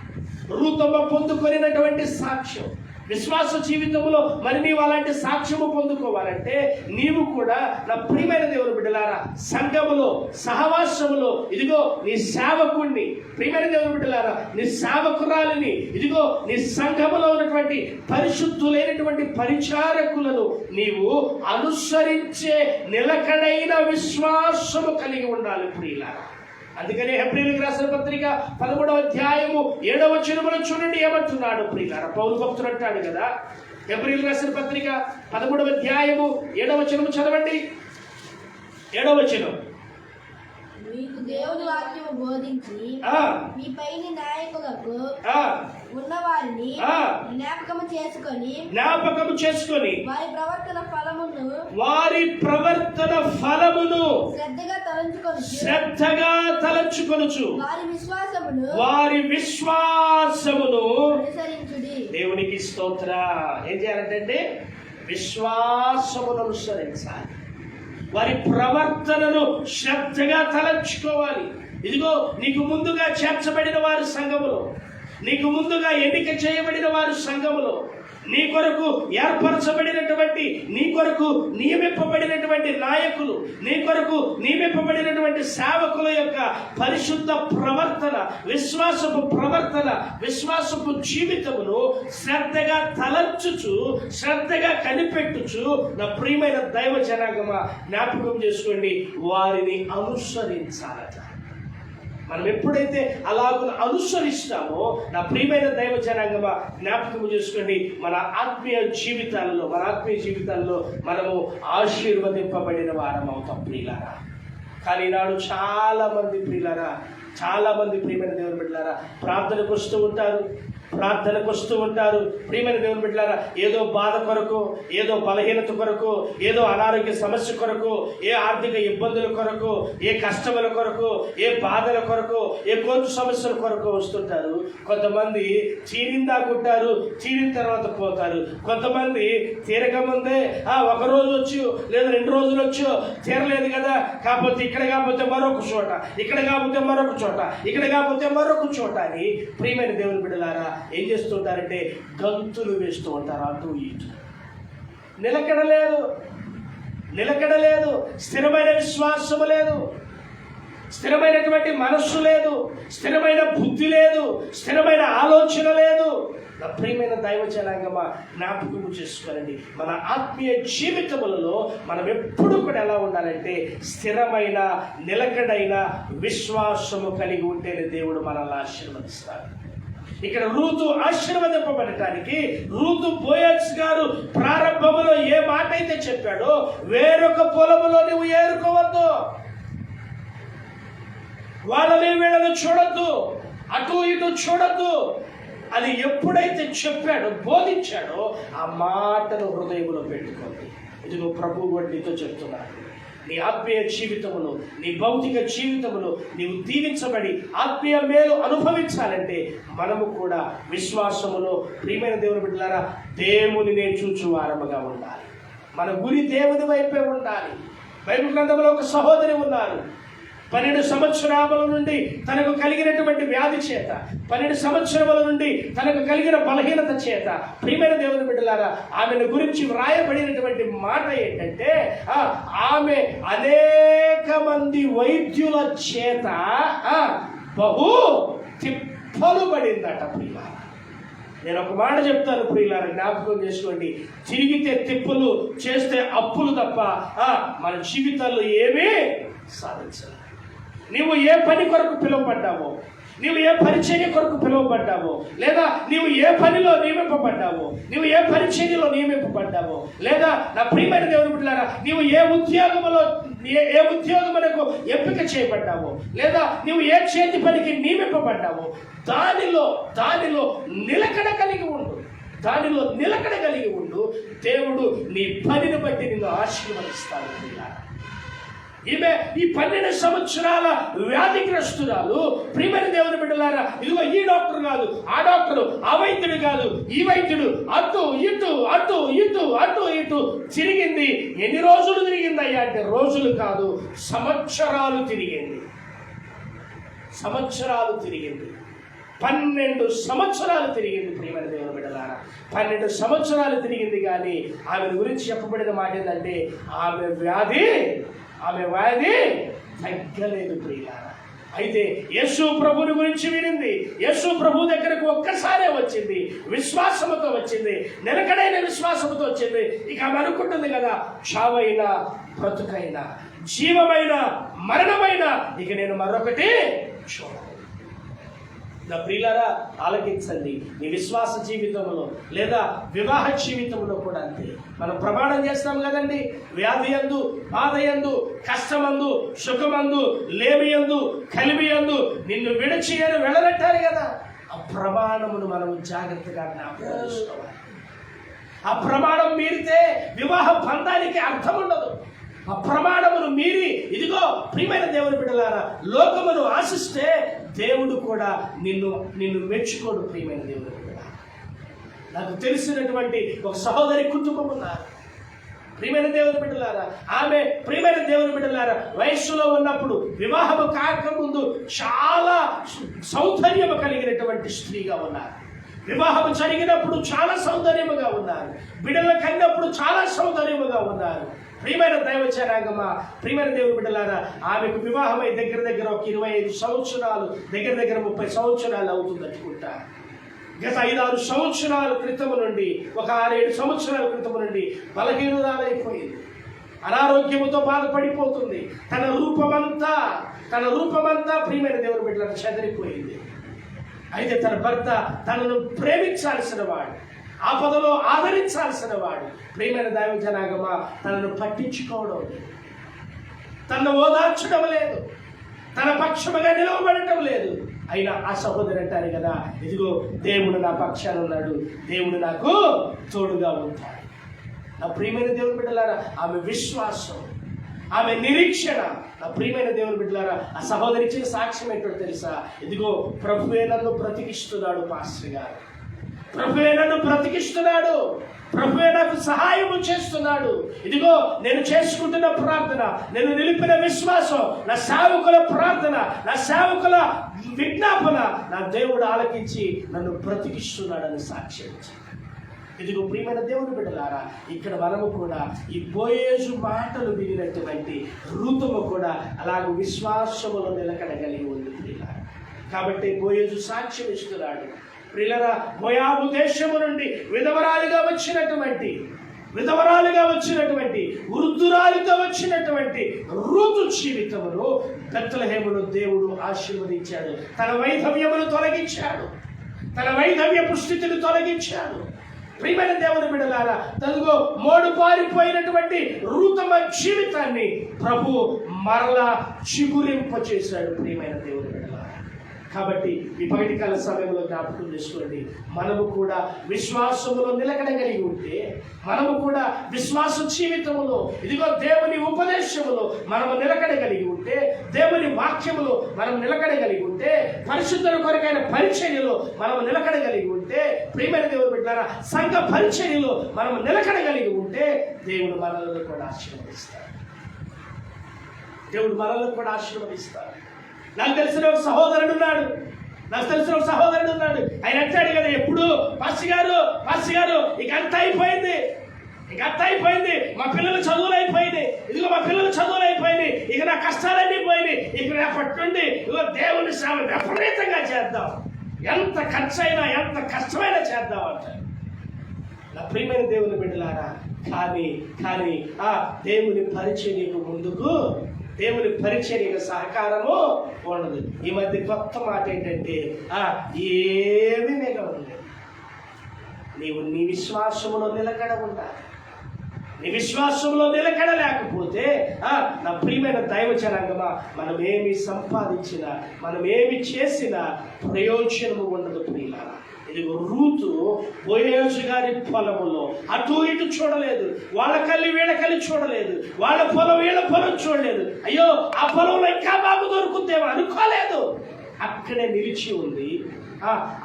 రూతమ్మ పొందుకొనినటువంటి సాక్ష్యం విశ్వాస జీవితంలో మరి నీవు అలాంటి సాక్ష్యము పొందుకోవాలంటే నీవు కూడా నా ప్రియమైన దేవుని బిడ్డలారా సంఘములో సహవాసములో ఇదిగో నీ సేవకుణ్ణి, ప్రియమైన దేవుని బిడ్డలారా నీ సేవకురాలిని, ఇదిగో నీ సంఘములో ఉన్నటువంటి పరిశుద్ధులైనటువంటి పరిచారకులను నీవు అనుసరించే నిలకడైన విశ్వాసము కలిగి ఉండాలి ప్రియులారా. అందుకనే హెబ్రీయులకు రాసిన పత్రిక 13వ అధ్యాయము 7వ వచనములో చూడండి ఏమంటున్నాడు ప్రియులారా. పౌలు భక్తుడు అంటాడు కదా, హెబ్రీయులకు రాసిన పత్రిక 13వ అధ్యాయము 7వ వచనము చదవండి. 7వ వచనం. మీకు దేవుని వాక్యము బోధించి మీ పైన నాయకులకు ఉన్నవారిని జ్ఞాపకము చేసుకొని వారి ప్రవర్తన ఫలమును శ్రద్ధగా తలంచుకొనుచు వారి విశ్వాసమును దేవునికి స్తోత్ర. ఏం చేయాలంటే విశ్వాసమును అనుసరించాలి. వారి ప్రవర్తనను శ్రద్ధగా తలంచుకోవాలి. ఇదిగో నీకు ముందుగా చేర్చబడిన వారు సంఘములో, నీకు ముందుగా ఎన్నిక చేయబడిన వారు సంఘములో, నీ కొరకు ఏర్పరచబడినటువంటి, నీ కొరకు నియమింపబడినటువంటి నాయకులు, నీ కొరకు నియమింపబడినటువంటి సేవకుల యొక్క పరిశుద్ధ ప్రవర్తన, విశ్వాసపు జీవితమును శ్రద్ధగా తలంచుచు, శ్రద్ధగా కనిపెట్టుచు నా ప్రియమైన దైవ జనాంగమా జ్ఞాపకం చేసుకోండి, వారిని అనుసరించాలట. మనం ఎప్పుడైతే అలాగ అనుసరిస్తామో నా ప్రియమైన దైవ జనాంగమా జ్ఞాపకం చేసుకోండి, మన ఆత్మీయ జీవితాల్లో మనము ఆశీర్వదింపబడిన వారం అవుతాం ప్రియులారా. కానీ నాడు చాలా మంది ప్రియమైన దేవుని బిడ్డలారా ప్రార్థనకు వస్తూ ఉంటారు, ప్రార్థనకు వస్తూ ఉంటారు. ప్రియమైన దేవుని బిడ్డలారా, ఏదో బాధ కొరకు, ఏదో బలహీనత కొరకు, ఏదో అనారోగ్య సమస్య కొరకు, ఏ ఆర్థిక ఇబ్బందుల కొరకు, ఏ కష్టముల కొరకు, ఏ బాధల కొరకు, ఏ కోర్టు సమస్యల కొరకు వస్తుంటారు. కొంతమంది తీరిందాకుంటారు, తీరిన తర్వాత పోతారు. కొంతమంది తీరక ముందే ఒక రోజు వచ్చు లేదా 2 రోజులు వచ్చు, తీరలేదు కదా, కాకపోతే ఇక్కడ కాకపోతే మరొక చోట, ఇక్కడ కాకపోతే మరొక చోట, ఇక్కడ కాకపోతే మరొక చోట అని ప్రియమైన దేవుని బిడ్డలారా ఏం చేస్తుంటారంటే గంతులు వేస్తూ ఉంటారు. అటు ఇటు నిలకడ లేదు, స్థిరమైన విశ్వాసము లేదు, స్థిరమైనటువంటి మనస్సు లేదు, స్థిరమైన బుద్ధి లేదు, స్థిరమైన ఆలోచన లేదు. నా ప్రియమైన దైవ జనాంగమా, జ్ఞాపకం చేసుకోనండి, మన ఆత్మీయ జీవితములలో మనం ఎప్పుడు కూడా ఎలా ఉండాలంటే స్థిరమైన నిలకడైన విశ్వాసము కలిగి ఉంటేనే దేవుడు మనల్ని ఆశీర్వదిస్తాడు. ఇక్కడ రూతు ఆశీర్వదింపబడటానికి రూతు బోయజ్ గారు ప్రారంభములో ఏ మాట అయితే చెప్పాడో, వేరొక పొలములో నువ్వు ఏరుకోవద్దు, వాళ్ళని వీళ్ళని చూడొద్దు, అటు ఇటు చూడొద్దు అని ఎప్పుడైతే చెప్పాడో, బోధించాడో, ఆ మాటను హృదయంలో పెట్టుకోండి. ఇదిగో ప్రభు వడ్డీతో చెప్తున్నాడు, నీ ఆత్మీయ జీవితములో, నీ భౌతిక జీవితములో నీవు దీవించబడి ఆత్మీయ మేలు అనుభవించాలంటే మనము కూడా విశ్వాసములో ప్రియమైన దేవుని బిడ్డలారా దేవునినే చూచువారముగా ఉండాలి. మన గురి దేవుని వైపే ఉండాలి. బైబిల్ గ్రంథంలో ఒక సహోదరి ఉన్నారు, 12 సంవత్సరాల నుండి తనకు కలిగినటువంటి వ్యాధి చేత, 12 సంవత్సరముల నుండి తనకు కలిగిన బలహీనత చేత ప్రియమైన దేవుని బిడ్డలారా ఆమెను గురించి వ్రాయబడినటువంటి మాట ఏంటంటే, ఆమె అనేక మంది వైద్యుల చేత బహు తిప్పలు పడిందట. ప్రియులారా, నేను ఒక మాట చెప్తాను ప్రియులారా, జ్ఞాపకం చేసుకోండి. తిరిగితే తిప్పులు, చేస్తే అప్పులు తప్ప మన జీవితాల్లో ఏమీ సాధించాలి. నీవు ఏ పని కొరకు పిలువబడ్డావో, నీవు ఏ పరిచర్య కొరకు పిలువబడ్డావో, లేదా నీవు ఏ పనిలో నియమింపబడ్డావో, నీవు ఏ పరిచర్యలో నియమింపబడ్డావో, లేదా నా ప్రియమైన దేవుని బిడ్డలారా నీవు ఏ ఉద్యోగమునకు ఎంపిక చేయబడ్డావో, లేదా నీవు ఏ చేతి పనికి నియమింపబడ్డావో దానిలో నిలకడ కలిగి ఉండు. దేవుడు నీ పనిని బట్టి నిన్ను ఆశీర్వదిస్తాడు. ఈమె ఈ 12 సంవత్సరాల వ్యాధిగ్రస్తురాలు. ప్రియమైన దేవుని బిడ్డలారా, ఇదిగో ఈ డాక్టర్ కాదు, ఆ డాక్టరు, ఆ వైద్యుడు కాదు, ఈ వైద్యుడు, అటు ఇటు తిరిగింది. ఎన్ని రోజులు తిరిగిందయ్యా అంటే రోజులు కాదు, సంవత్సరాలు తిరిగింది. 12 సంవత్సరాలు తిరిగింది. ప్రియమైన దేవుని బిడ్డలారా, 12 సంవత్సరాలు తిరిగింది. కానీ ఆమె గురించి చెప్పబడిన మాట ఏంటంటే ఆమె వ్యాధి తగ్గలేదు. ప్రియులారా, అయితే యేసు ప్రభుని గురించి వినింది. యేసు ప్రభు దగ్గరకు ఒక్కసారే వచ్చింది, విశ్వాసముతో వచ్చింది, నిలకడైన విశ్వాసముతో వచ్చింది. ఇక ఆమె అనుకుంటుంది కదా, చావైనా బ్రతుకైనా, జీవమైన మరణమైన ఇక నేను మరొకటి చూడను. నా ప్రియులారా ఆలకించండి. నీ విశ్వాస జీవితంలో లేదా వివాహ జీవితంలో కూడా అంతే. మనం ప్రమాణం చేస్తాం కదండి, వ్యాధి యందు, బాధ యందు, కష్టమందు, సుఖమందు, లేమి యందు, కలిమి యందు నిన్ను విడిచి అని వెళ్ళనట్టారు కదా. ఆ ప్రమాణమును మనం జాగ్రత్తగా జ్ఞాపకం చేసుకోవాలి. ఆ ప్రమాణం మీరితే వివాహ బంధానికి అర్థం ఉండదు. ఆ ప్రమాణమును మీరి ఇదిగో ప్రియమైన దేవుని బిడ్డలారా లోకమును ఆశిస్తే దేవుడు కూడా నిన్ను మెచ్చుకోడు. ప్రియమైన దేవుని బిడ్డలారా, నాకు తెలిసినటువంటి ఒక సహోదరి కుటుంబం ఉన్నారు. ప్రియమైన దేవుని బిడ్డలారా, ఆమె ప్రియమైన దేవుని బిడ్డలారా వయస్సులో ఉన్నప్పుడు, వివాహము కాకముందు చాలా సౌందర్యము కలిగినటువంటి స్త్రీగా ఉన్నారు. వివాహం జరిగినప్పుడు చాలా సౌందర్యముగా ఉన్నారు. బిడ్డలు కన్నప్పుడు చాలా సౌందర్యముగా ఉన్నారు. ప్రియమైన దైవ జనాంగమా, ప్రియమైన దేవుని బిడ్డలారా, ఆమెకు వివాహమై దగ్గర ఒక 25 సంవత్సరాలు, దగ్గర 30 సంవత్సరాలు అవుతుంది అనుకుంటా. గత 5-6 సంవత్సరాల క్రితం నుండి, ఒక 6-7 సంవత్సరాల క్రితం నుండి బలహీనురాలైపోయింది. అనారోగ్యముతో బాధపడిపోతుంది. తన రూపమంతా ప్రియమైన దేవుని బిడ్డలకు చెదిరిపోయింది. అయితే తన భర్త తనను ప్రేమించాల్సిన వాడు, ఆపదలో ఆదరించాల్సిన వాడు, ప్రియమైన దైవ జనాంగమా తనను పట్టించుకోవడం లేదు, తనను ఓదార్చడం లేదు. తన పక్షముగా నిలవబడటం లేదు. అయినా ఆ సహోదరు అంటారు కదా, ఇదిగో దేవుడు నా పక్షాన ఉన్నాడు, దేవుడు నాకు తోడుగా ఉంటాడు. నా ప్రియమైన దేవుని బిడ్డలారా, ఆమె విశ్వాసం, ఆమె నిరీక్షణ. నా ప్రియమైన దేవుని బిడ్డలారా, ఆ సహోదరి ఇచ్చిన సాక్ష్యం ఏంటో తెలుసా? ఇదిగో ప్రభువే నన్ను బ్రతికిస్తున్నాడు పాస్టర్ గారు, ప్రభువే నన్ను బ్రతికిస్తున్నాడు, ప్రభువే నాకు సహాయం చేస్తున్నాడు. ఇదిగో నేను చేసుకుంటున్న ప్రార్థన, నేను నిలిపిన విశ్వాసం, నా సేవకుల ప్రార్థన, నా సేవకుల విజ్ఞాపన నా దేవుడు ఆలకించి నన్ను బ్రతికిస్తున్నాడని సాక్ష్యం ఇచ్చింది. ఇదిగో ప్రియమైన దేవుని బిడ్డలారా, ఇక్కడ మనము కూడా ఈ బోయేజు మాటలు వినినటువంటి రూతము కూడా అలాగ విశ్వాసములో నిలకడగలిగి ఉంది ప్రియులారా. కాబట్టి బోయేజు సాక్ష్యం ఇస్తున్నాడు. ప్రియులారా, మోయాబు దేశము నుండి విధవరాలుగా వచ్చినటువంటి వృద్ధురాలితో వచ్చినటువంటి రూతు జీవితమును బెత్లెహేములో దేవుడు ఆశీర్వదించాడు. తన వైధవ్యమును తొలగించాడు, తన వైధవ్యపు స్థితిని తొలగించాడు. ప్రియమైన దేవుని బిడ్డలారా, తదుగో మోడు పారిపోయినటువంటి రూతమ జీవితాన్ని ప్రభు మరలా చిగురింప చేశాడు. ప్రియమైన దేవుని బిడ్డలారా, కాబట్టి ఈ పగటికాల సమయంలో జ్ఞాపకం చేసుకోండి, మనము కూడా విశ్వాసములో నిలకడగలిగి ఉంటే, మనము కూడా విశ్వాస జీవితములో, ఇదిగో దేవుని ఉపదేశములో మనము నిలకడగలిగి ఉంటే, దేవుని వాక్యములో మనం నిలకడగలిగి ఉంటే, పరిశుద్ధుల కొరకైన పరిచర్యలో మనము నిలకడగలిగి ఉంటే, ప్రియమైన దేవుని బిడ్డలారా, సంఘ పరిచర్యలో మనము నిలకడగలిగి ఉంటే, దేవుడు మనల్ని కూడా ఆశీర్వదిస్తాడు. దేవుడు మనల్ని కూడా ఆశీర్వదిస్తాడు. నాకు తెలిసిన ఒక సహోదరుడు ఉన్నాడు, ఆయన అంటాడు కదా ఎప్పుడు, పాస్టర్ గారు ఇక అంత అయిపోయింది, మా పిల్లల చదువులు అయిపోయింది, ఇక నా కష్టాలన్నీ పోయినాయి, ఇక రేపటి నుండి ఇదిగో దేవుని సేవ విపరీతంగా చేద్దాం, ఎంత ఖర్చు అయినా ఎంత కష్టమైనా చేద్దాం అంటారు. నా ప్రియమైన దేవుని బిడ్డలారా, కానీ ఆ దేవుని పరిచర్యకు ముందుకు, దేవుని పరిచర్యకు సహకారము ఉండదు. ఈ మధ్య కొత్త మాట ఏంటంటే, ఏమీ మిగలదు. నీవు నీ విశ్వాసములో నిలకడ ఉండాలి. నీ విశ్వాసంలో నిలకడ లేకపోతే నా ప్రియమైన దైవ జనాంగమా, మనం ఏమి సంపాదించినా, మనం ఏమి చేసినా ప్రయోజనము ఉండదు ప్రియులారా. ఇది రూతు బోయేజు గారి పొలములో అటు ఇటు చూడలేదు, వాళ్ళ కల్లి వీళ్ళ కల్లి చూడలేదు, వాళ్ళ పొలం వీళ్ళ పొలం చూడలేదు. అయ్యో ఆ పొలంలో ఇంకా బాగు దొరుకుతుందేమో అనుకోలేదు, అక్కడే నిలిచి ఉంది.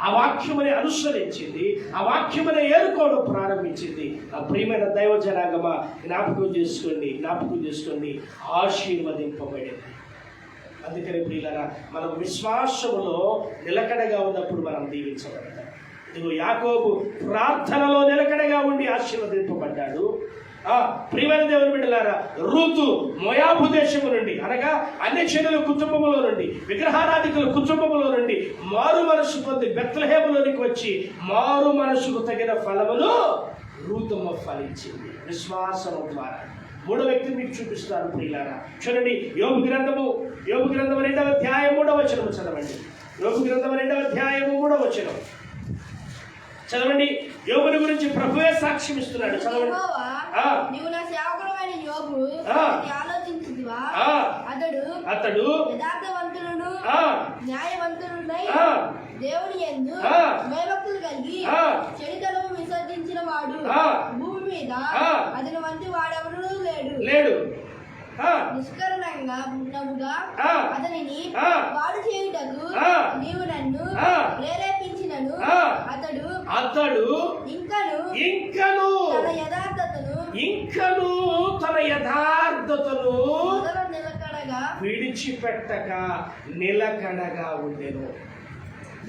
ఆ వాక్యముని అనుసరించింది, ఆ వాక్యముని ఏరుకోవడం ప్రారంభించింది. ఆ ప్రియమైన దైవ జనాంగమా, జ్ఞాపకం చేసుకోండి, ఆశీర్వదింపబడింది. అందుకని ప్రియులారా, మనం విశ్వాసములో నిలకడగా ఉన్నప్పుడు మనం దీవించబడతాం. ఇదిగో యాకోబు ప్రార్థనలో నిలకడగా ఉండి ఆశీర్వదింపబడ్డాడు. ప్రియమైన దేవుని బిడ్డలారా, రూతు మోయాబు దేశము నుండి, అనగా అన్యజనుల కుటుంబములో నుండి, విగ్రహారాధికుల కుటుంబములో నుండి మారు మనసు పొంది బెత్లెహేములోనికి వచ్చి మారు మనసుకు తగిన ఫలమును రూతమ్మ ఫలించింది విశ్వాసము ద్వారా. మూడో వ్యక్తిని మీకు చూపిస్తారు ప్రియులారా. చూడండి, యోబు గ్రంథము 2వ అధ్యాయం 3వ వచనం చదవండి. యోబు గ్రంథము 2వ అధ్యాయం 3వ వచనం చదవండి. యోబుని గురించి ప్రభువే సాక్ష్యం ఇస్తున్నాడు. చదవండి. నీవు నా సేవకుడైన యోబు ఆలోచించుదువా? అతడు యథార్థవంతులను న్యాయవంతుడునై దేవుని యందు భయభక్తులు కలిగి చెడుతనము విసర్జించిన వాడు భూమి మీద అతని వంటి వాడెవడూ లేడు. నిష్కరణంగా అతనిని వాడు చేయుటకు నీవు నన్ను ప్రేరేపించినను అతడు ఇంకను తన యథార్థతను విడిచిపెట్టక నిలకడగా ఉండెను.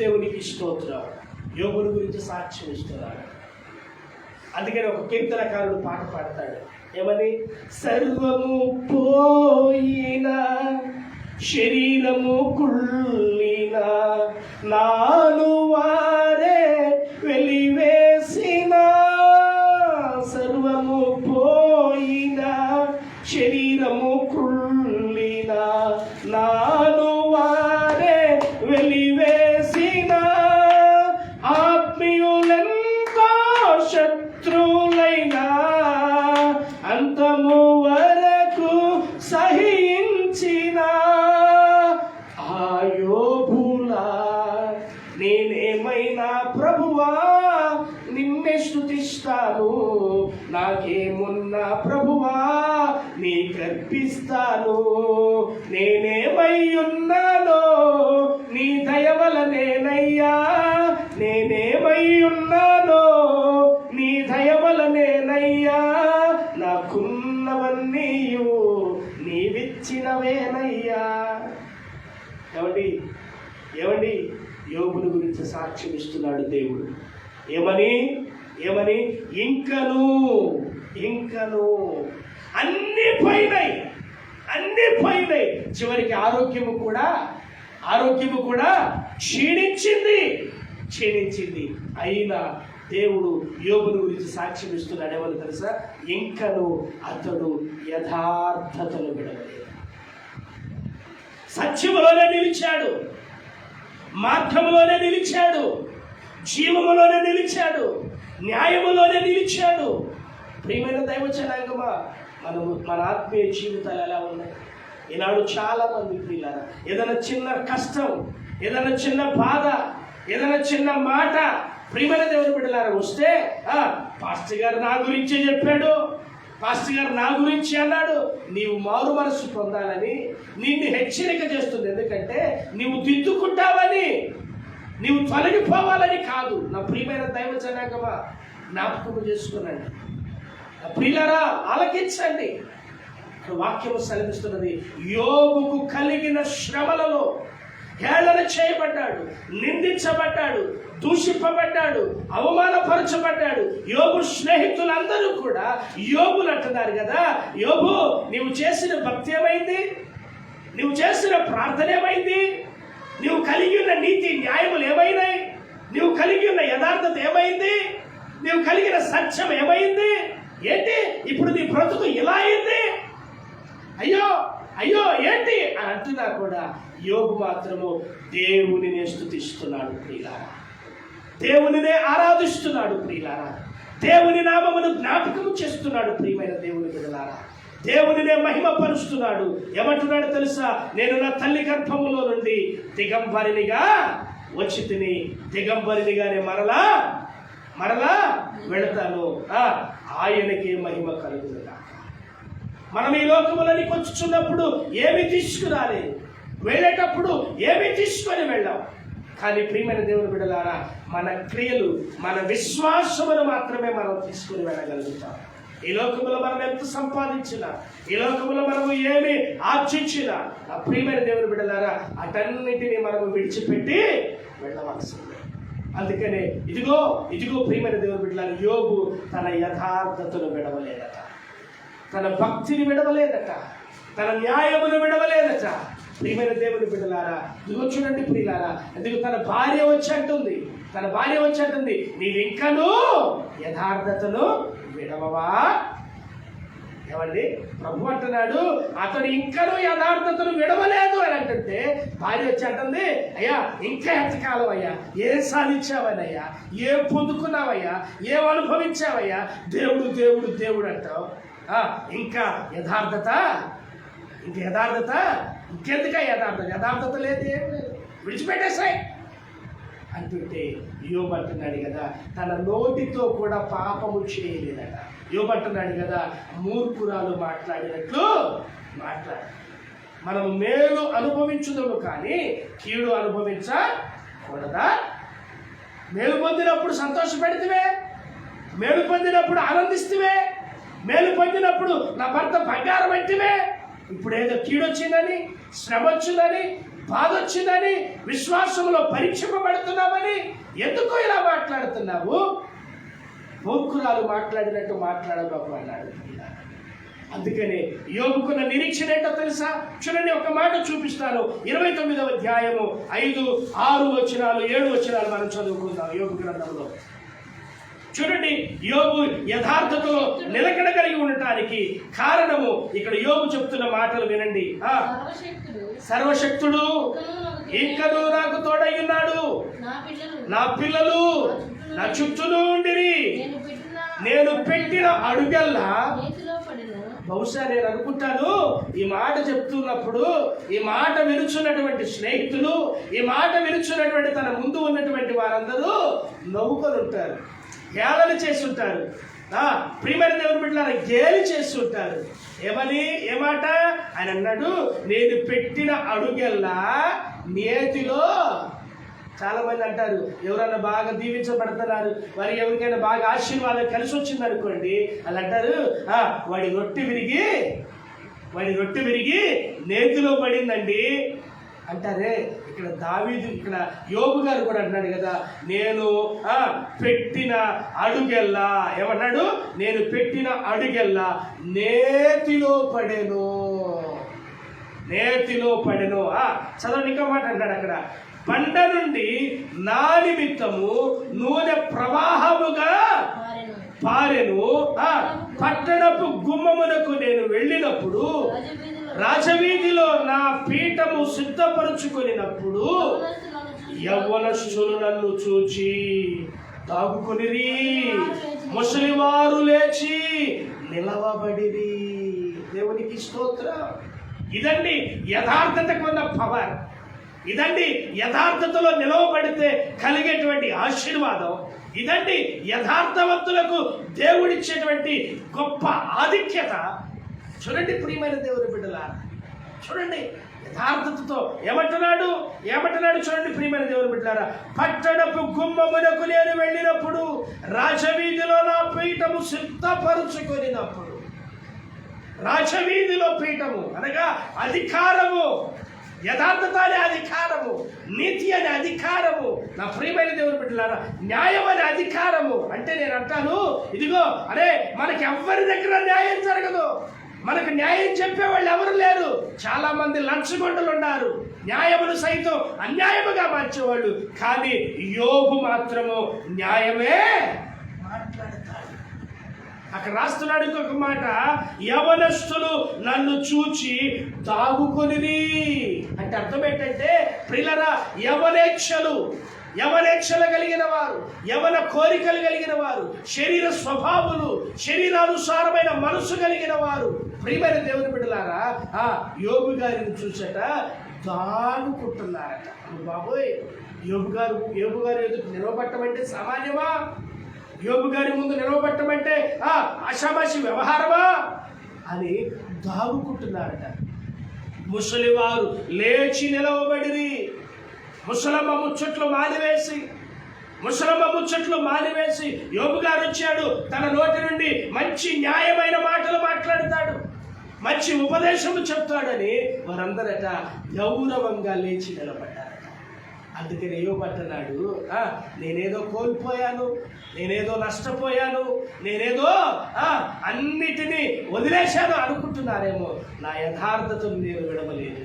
దేవునికి స్తోత్రం. యోబుని గురించి సాక్ష్యం ఇస్తున్నాడు. అందుకని ఒక కీర్తనకారుడు పాట పాడతాడు, ఏమని? సర్వము పోయిన శరీరము కుళ్ళిన నాను వారే వెలివేసిన, సర్వము పోయిన శరీరము కుళ్ళిన నాను వారే వెలివేసిన, ఆత్మీయులెంతో శత్రులైనా అంతము వరకు సహించిన నీకర్పిస్తాను. నేనేమై ఉన్నానో నీ దయ వలనేనయ్యా, నేనేమై ఉన్నానో నీ దయ వలనేనయ్యా, నాకున్నవన్నీయు నీవిచ్చినవేనయ్యా. ఏమండి ఏమండి యోబుని గురించి సాక్ష్యం ఇస్తున్నాడు దేవుడు. ఏమని ఏమని ఇంకను ఇంకను అన్ని పోయినాయి, అన్ని పోయినాయి. చివరికి ఆరోగ్యము కూడా క్షీణించింది. అయినా దేవుడు యోబుని గురించి సాక్ష్యం ఇస్తున్నాడు. ఏమని తెలుసా? ఇంకను అతడు యథార్థతను విడవలేదు. సత్యములోనే నిలిచాడు, మార్గములోనే నిలిచాడు, జీవములోనే నిలిచాడు, న్యాయములోనే నిలిచాడు. ప్రియమైన దైవ జనాంగమా, మన ఆత్మీయ జీవితాలు ఎలా ఉన్నాయి? ఈనాడు చాలా మంది ప్రియులారా, ఏదైనా చిన్న కష్టం, ఏదైనా చిన్న బాధ, ఏదైనా చిన్న మాట ప్రియమైన దేవుని బిడ్డలారా వస్తే పాస్టర్ గారు నా గురించే చెప్పాడు, పాస్టర్ గారు నా గురించి అన్నాడు. నీవు మారు మనసు పొందాలని నిన్ను హెచ్చరిక చేస్తుంది. ఎందుకంటే నీవు దిద్దుకుంటావని, నీవు తొలగిపోవాలని కాదు. నా ప్రియమైన దైవ జనాంగమా, జ్ఞాపకం చేసుకున్నాను. ప్రియులారా ఆలకించండి. వాక్యము సెలవిస్తున్నది, యోబుకు కలిగిన శ్రమలలో హేళన చేయబడ్డాడు, నిందించబడ్డాడు, దూషింపబడ్డాడు, అవమానపరచబడ్డాడు. యోబు స్నేహితులందరూ కూడా యోబులు అంటున్నారు కదా, యోబు నీవు చేసిన భక్తి ఏమైంది? నీవు చేసిన ప్రార్థన ఏమైంది? నీవు కలిగి ఉన్న నీతి న్యాయములు ఏమైనాయి? నీవు కలిగి ఉన్న యథార్థత ఏమైంది? నీవు కలిగిన సత్యం ఏమైంది? ఏంటి ఇప్పుడు నీ బ్రతుకు ఇలా అయింది? అయ్యో అయ్యో ఏంటి అని అంటున్నా కూడా యోబు మాత్రము దేవునినే స్తుతిస్తున్నాడు ప్రియులారా, దేవునినే ఆరాధిస్తున్నాడు ప్రియులారా, దేవుని నామమును జ్ఞాపకము చేస్తున్నాడు. ప్రియమైన దేవుని బిడ్డలారా, దేవునినే మహిమపరుస్తున్నాడు. ఏమంటున్నాడు తెలుసా? నేను నా తల్లి గర్భములో నుండి దిగంబరినిగా వచ్చి తిని దిగంబరినిగానే మరలా వెళతాను, ఆయనకే మహిమ కలుగునుగా. మనం ఈ లోకములని వచ్చుచున్నప్పుడు ఏమి తీసుకురాలేదు, వెళ్ళేటప్పుడు ఏమి తీసుకొని వెళ్ళాం. కానీ ప్రియమైన దేవుని బిడ్డలారా, మన క్రియలు, మన విశ్వాసమును మాత్రమే మనం తీసుకుని వెళ్ళగలుగుతాం. ఈ లోకములో మనం ఎంత సంపాదించినా, ఈ లోకములో మనము ఏమి ఆర్జించినా, ఆ ప్రియమైన దేవుని బిడ్డలారా అటన్నిటినీ మనము విడిచిపెట్టి వెళ్ళవలసిందే. అందుకనే ఇదిగో ప్రియమైన దేవుని బిడ్డలారా, యోబు తన యథార్థతను విడవలేదట, తన భక్తిని విడవలేదట, తన న్యాయమును విడవలేదట. ప్రియమైన దేవుని బిడ్డలారా, ఇదిగో చూడండి ప్రియులారా, ఎందుకు తన భార్య వచ్చి అంటుంది నీవు ఇంకనూ యథార్థతను విడవవా? ఏమండి, ప్రభు అంటున్నాడు అతడు ఇంకనూ యథార్థతను విడవలేదు అని అంటుంటే, భార్య వచ్చి అంటుంది అయ్యా ఇంకా ఎంతకాలం అయ్యా, ఏం సాధించావనయ్యా, ఏం పొందుకున్నావయ్యా, ఏం అనుభవించావయ్యా, దేవుడు దేవుడు దేవుడు అంటావు, ఇంకా యథార్థత ఇంకెందుక యథార్థత లేదు, ఏం లేదు, విడిచిపెట్టేసాయి అంటుంటే యోబు అంటున్నాడు కదా, తన నోటితో కూడా పాపము చేయలేదట. యోబు అంటున్నాడు కదా, మూర్ఖురాలు మాట్లాడినట్లు మాట్లాడు. మనం మేలు అనుభవించుదాము కానీ కీడు అనుభవించకూడదా? మేలు పొందినప్పుడు సంతోషపెడితే, మేలు పొందినప్పుడు ఆనందిస్తే, మేలు పొందినప్పుడు నా భర్త బంగారం పెట్టివే, ఇప్పుడు ఏదో కీడొచ్చిందని, శ్రమ వచ్చిందని, బాధ వచ్చిందని, విశ్వాసంలో పరీక్షింపబడుతున్నామని ఎందుకు ఇలా మాట్లాడుతున్నావు? మూర్ఖురాలు మాట్లాడినట్టు మాట్లాడబాబు అన్నాడు. అందుకనే యోబుకున్న నిరీక్షణ ఏంటో తెలుసా? చూడండి, ఒక మాట చూపిస్తాను. 29వ అధ్యాయము 5, 6 వచనాలు 7 వచనాలు మనం చదువుకుందాం యోబు గ్రంథంలో. చూడండి, యోబు యథార్థతలో నిలకడ కలిగి ఉండటానికి కారణము ఇక్కడ యోబు చెప్తున్న మాటలు వినండి. సర్వశక్తుడు ఇంకనూ నాకు తోడయ్యున్నాడు, నా పిల్లలు నా చుట్టూను ఉండిరి, నేను పెట్టిన అడుగల్లా. బహుశా నేను అనుకుంటాను, ఈ మాట చెప్తున్నప్పుడు ఈ మాట వినుచున్నటువంటి స్నేహితులు, ఈ మాట వినుచున్నటువంటి తన ముందు ఉన్నటువంటి వారందరూ నవ్వుకొని ఉంటారు, హేళన చేసి ఉంటారు. ప్రియమైన దేవుని బిడ్డలారా గేలి చేస్తుంటారు. ఏమాట ఆయన అన్నాడు, నేను పెట్టిన అడుగెల్లా నేతిలో. చాలా మంది అంటారు, ఎవరైనా బాగా దీవించబడుతున్నారు, వారి ఎవరికైనా బాగా ఆశీర్వాదం కలిసి వచ్చింది అనుకోండి, వాళ్ళు అంటారు వాడి రొట్టె విరిగి నేతిలో పడిందండి అంటారే. ఇక్కడ యోబు గారు కూడా అంటున్నాడు కదా, నేను పెట్టిన అడుగెల్లా, ఏమన్నాడు, నేను పెట్టిన అడుగెల్లా నేతిలో పడెను. చదవండి ఇంకో మాట అంటాడు అక్కడ, బండ నుండి నా నిమిత్తము నూనె ప్రవాహముగా పారెను. పట్టణపు గుమ్మమునకు నేను వెళ్ళినప్పుడు, రాజవీధిలో నా పీఠము సిద్ధపరుచుకొనినప్పుడు యవ్వనస్తులు నన్ను చూచి తాగుకొనిరి, ముసలివారు లేచి నిలవబడిరి. దేవునికి స్తోత్రం. ఇదండి యథార్థతకు ఉన్న పవర్. ఇదండి యథార్థతలో నిలవబడితే కలిగేటువంటి ఆశీర్వాదం. ఇదండి యథార్థవంతులకు దేవుడిచ్చేటువంటి గొప్ప ఆధిక్యత. చూడండి ప్రియమైన దేవుని బిడ్డలారా, చూడండి యథార్థతతో ఏమంటున్నాడు చూడండి ప్రియమైన దేవుని బిడ్డలారా, పట్టణపు గుమ్మమునకు నేను వెళ్ళినప్పుడు, రాజవీధిలో నా పీఠము సిద్ధపరుచుకొనినప్పుడు. రాజవీధిలో పీఠము అనగా అధికారము, యథార్థత అనే అధికారము, నీతి అనే అధికారము. నా ప్రియమైన దేవుని బిడ్డలారా, న్యాయం అనే అధికారము. అంటే నేను అంటాను, ఇదిగో అరే మనకి ఎవరి దగ్గర న్యాయం జరగదు, మనకు న్యాయం చెప్పేవాళ్ళు ఎవరు లేరు. చాలా మంది లంచగొండలు ఉన్నారు, న్యాయమును సైతం అన్యాయముగా మార్చేవాళ్ళు. కానీ యోబు మాత్రము న్యాయమే మాట్లాడతాడు. అక్కడ రాస్తున్నాడు ఇంకొక మాట, యవనస్తులు నన్ను చూచి తాగుకొనిరి. అంటే అర్థం ఏంటంటే ప్రియులారా, యవనేచ్ఛలు కలిగిన వారు, యవన కోరికలు కలిగిన వారు, శరీర స్వభావాలు, శరీరానుసారమైన మనసు కలిగిన వారు, ప్రియమైన దేవుని బిడ్డలారా, యోబు గారిని చూసట దాగుకుంటున్నారట. బాబోయ్, యోబు గారు ఎదురు నిలవబట్టమంటే సామాన్యమా? యోబు గారి ముందు నిలవబట్టమంటే ఆషామాషి వ్యవహారమా అని దాగుకుంటున్నారట. ముసలివారు లేచి నిలవబడిరి. ముసలమ్మ ముచ్చట్లు మానివేసి యోబు గారు వచ్చాడు. తన నోటి నుండి మంచి న్యాయమైన మాటలు మాట్లాడతాడు, మంచి ఉపదేశము చెప్తాడని వారందరట గౌరవంగా లేచి నిలబడ్డారట. అందుకని యోబు అంటున్నాడు, నేనేదో కోల్పోయాను, నేనేదో నష్టపోయాను, నేనేదో అన్నిటినీ వదిలేశాను అనుకుంటున్నారేమో. నా యథార్థతను నేను విడవలేదు,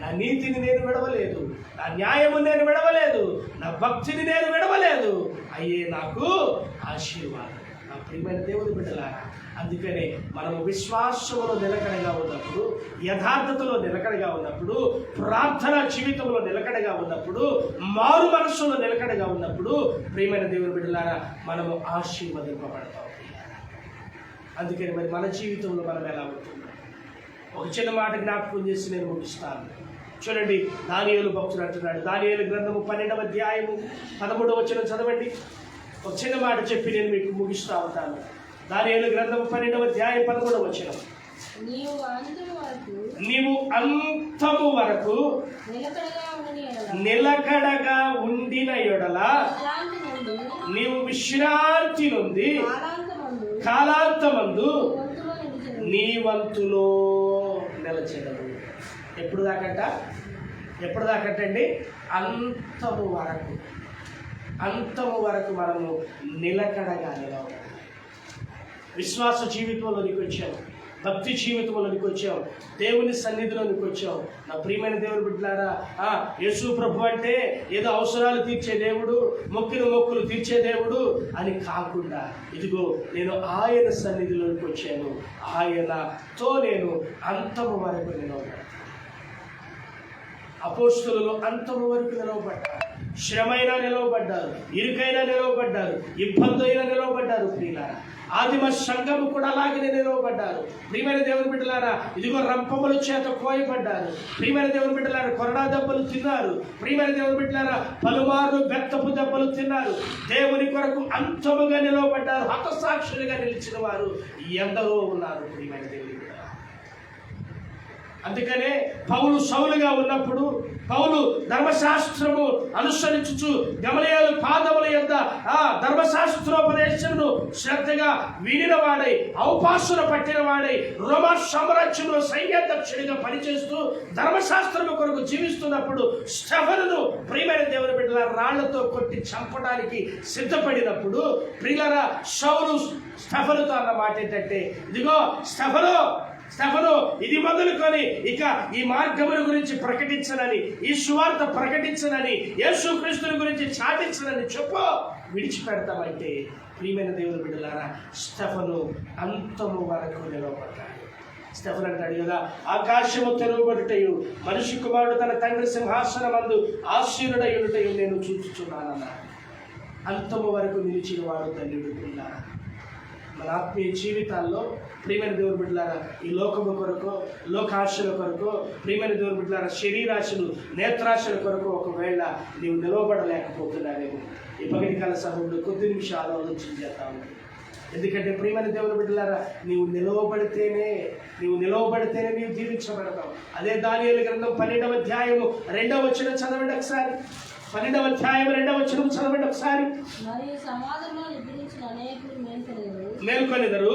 నా నీతిని నేను విడవలేదు, నా న్యాయము నేను విడవలేదు, నా భక్తిని నేను విడవలేదు. అయ్యే నాకు ఆశీర్వాదం. నా ప్రియమైన దేవుని బిడ్డలారా, అందుకనే మనము విశ్వాసములో నిలకడగా ఉన్నప్పుడు, యథార్థతలో నిలకడగా ఉన్నప్పుడు, ప్రార్థనా జీవితంలో నిలకడగా ఉన్నప్పుడు, మారు మనస్సులో నిలకడగా ఉన్నప్పుడు, ప్రియమైన దేవుని బిడ్డలారా, మనము ఆశీర్వదింపబడతాం. అందుకని మరి మన జీవితంలో మనం ఎలా ఉంటున్నాం? ఒక చిన్న మాట జ్ఞాపకం చేసి నేను ముగిస్తాను. చూడండి, దానియేలు భక్తుడు అంటున్నాడు, దానియేలు గ్రంథము 12వ అధ్యాయము 13వ వచనం చదవండి. ఒక చిన్న మాట చెప్పి నేను మీకు ముగిస్తూ ఉంటాను. దానియేలు గ్రంథము 12వ అధ్యాయం 13వ వచనం, నీవు అంతము వరకు నిలకడగా ఉండిన ఎడల నీవు విశ్రాంతి నుండి కాలాంతమందు నీ వంతులో నిలచెదవు. ఎప్పుడు దాకంటండి? అంతము వరకు మనము నిలకడగా నిలవాలి. విశ్వాస జీవితంలోనికి వచ్చాం, భక్తి జీవితంలోనికి వచ్చాం, దేవుని సన్నిధిలోనికి వచ్చాం. నా ప్రియమైన దేవుని బిడ్డలారా, యేసు ప్రభు అంటే ఏదో అవసరాలు తీర్చే దేవుడు, మొక్కిన మొక్కులు తీర్చే దేవుడు అని కాకుండా, ఇదిగో నేను ఆయన సన్నిధిలోనికి వచ్చాను, ఆయనతో నేను అంతము వరకు నిలవబడ్డాను. అపోస్తలులు అంతము వరకు నిలవబడ్డారు. శ్రమైనా నిలవబడ్డారు, ఇరుకైనా నిలవబడ్డారు, ఇబ్బంది అయినా నిలవబడ్డారు ప్రియులారా. ఆదిమ సంఘము కూడా అలాగనే నిలవబడ్డారు. ప్రియమైన దేవుని బిడ్డలారా, ఇదిగో రంపముల చేత కోయబడ్డారు. ప్రియమైన దేవుని బిడ్డలారా, కొరడా దెబ్బలు తిన్నారు. ప్రియమైన దేవుని బిడ్డలారా, పలుమార్లు బెత్తపు దెబ్బలు తిన్నారు. దేవుని కొరకు అంతముగా నిలవబడ్డారు. హతసాక్షులుగా నిలిచిన వారు ఎందరో ఉన్నారు. ప్రియమైన దేవుని బిడ్డలారా, అందుకనే పౌలు సౌలుగా ఉన్నప్పుడు పౌలు ధర్మశాస్త్రము అనుసరించుచు గమలీయేలు పాదముల యొద్ద ఆ ధర్మశాస్త్రోపదేశమును శ్రద్ధగా వినినవాడై, ఔపాసన పట్టినవాడై, రోమా సామ్రాజ్యంలో సైన్యాధ్యక్షుడిగా పనిచేస్తూ ధర్మశాస్త్రము కొరకు జీవిస్తున్నప్పుడు స్టెఫనును ప్రియమైన దేవుని బిడ్డల రాళ్లతో కొట్టి చంపడానికి సిద్ధపడినప్పుడు ప్రియులారా, సౌలు స్టెఫనుతో అన్న మాట ఏంటంటే, ఇదిగో స్టెఫను ఇది మొదలుకొని ఇక ఈ మార్గముల గురించి ప్రకటించనని, ఈ సువార్త ప్రకటించనని, యేసుక్రీస్తుని గురించి చాటించనని చెప్పు, విడిచిపెడతామంటే ప్రియమైన దేవుని బిడ్డలారా, స్టెఫను అంతము వరకు నిలవబడ్డాడు. స్టెఫను అంటాడు కదా, ఆకాశము తెరవబడుటయు మనిషి కుమారుడు తన తండ్రి సింహాసనమందు ఆసీనుడై ఉండుటయు నేను చూచుచున్నానన్నాడు. అంతము వరకు నిలిచిన వాడు ధన్యుడు. ప్రియులారా, మన ఆత్మీయ జీవితాల్లో ప్రియమైన దేవుని బిడ్డలారా, ఈ లోకము కొరకు, లోకాశల కొరకు, ప్రియమైన దేవుని బిడ్డలారా, శరీరాశలు, నేత్రాశల కొరకు ఒకవేళ నీవు నిలవబడలేకపోతున్నావేమో ఈ పగటికాల సమయంలో కొద్ది నిమిషాలు ఆలోచన చేస్తాము. ఎందుకంటే ప్రియమైన దేవుని బిడ్డలారా, నీవు నిలవబడితేనే నీవు జీవించబడతావు. అదే దానియేలు గ్రంథం 12వ అధ్యాయము 2వ వచనం చదవండి ఒకసారి. 12వ అధ్యాయం 2వ వచనం చదవండి ఒకసారి. మేల్కొనిదరు,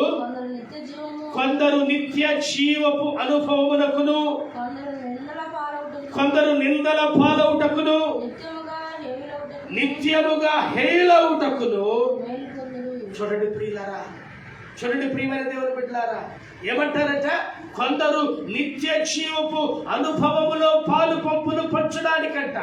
కొందరు నిత్య జీవపు అనుభవమునకును, కొందరు నిందల పాలవుటకును, నిత్యముగా హేళవుటకును. చూడండి ప్రియులారా, చూడండి ప్రియమైన దేవుని బిడ్డలారా, ఏమంటారట? కొందరు నిత్య జీవపు అనుభవములో పాలు పంపును పంచడానికంట,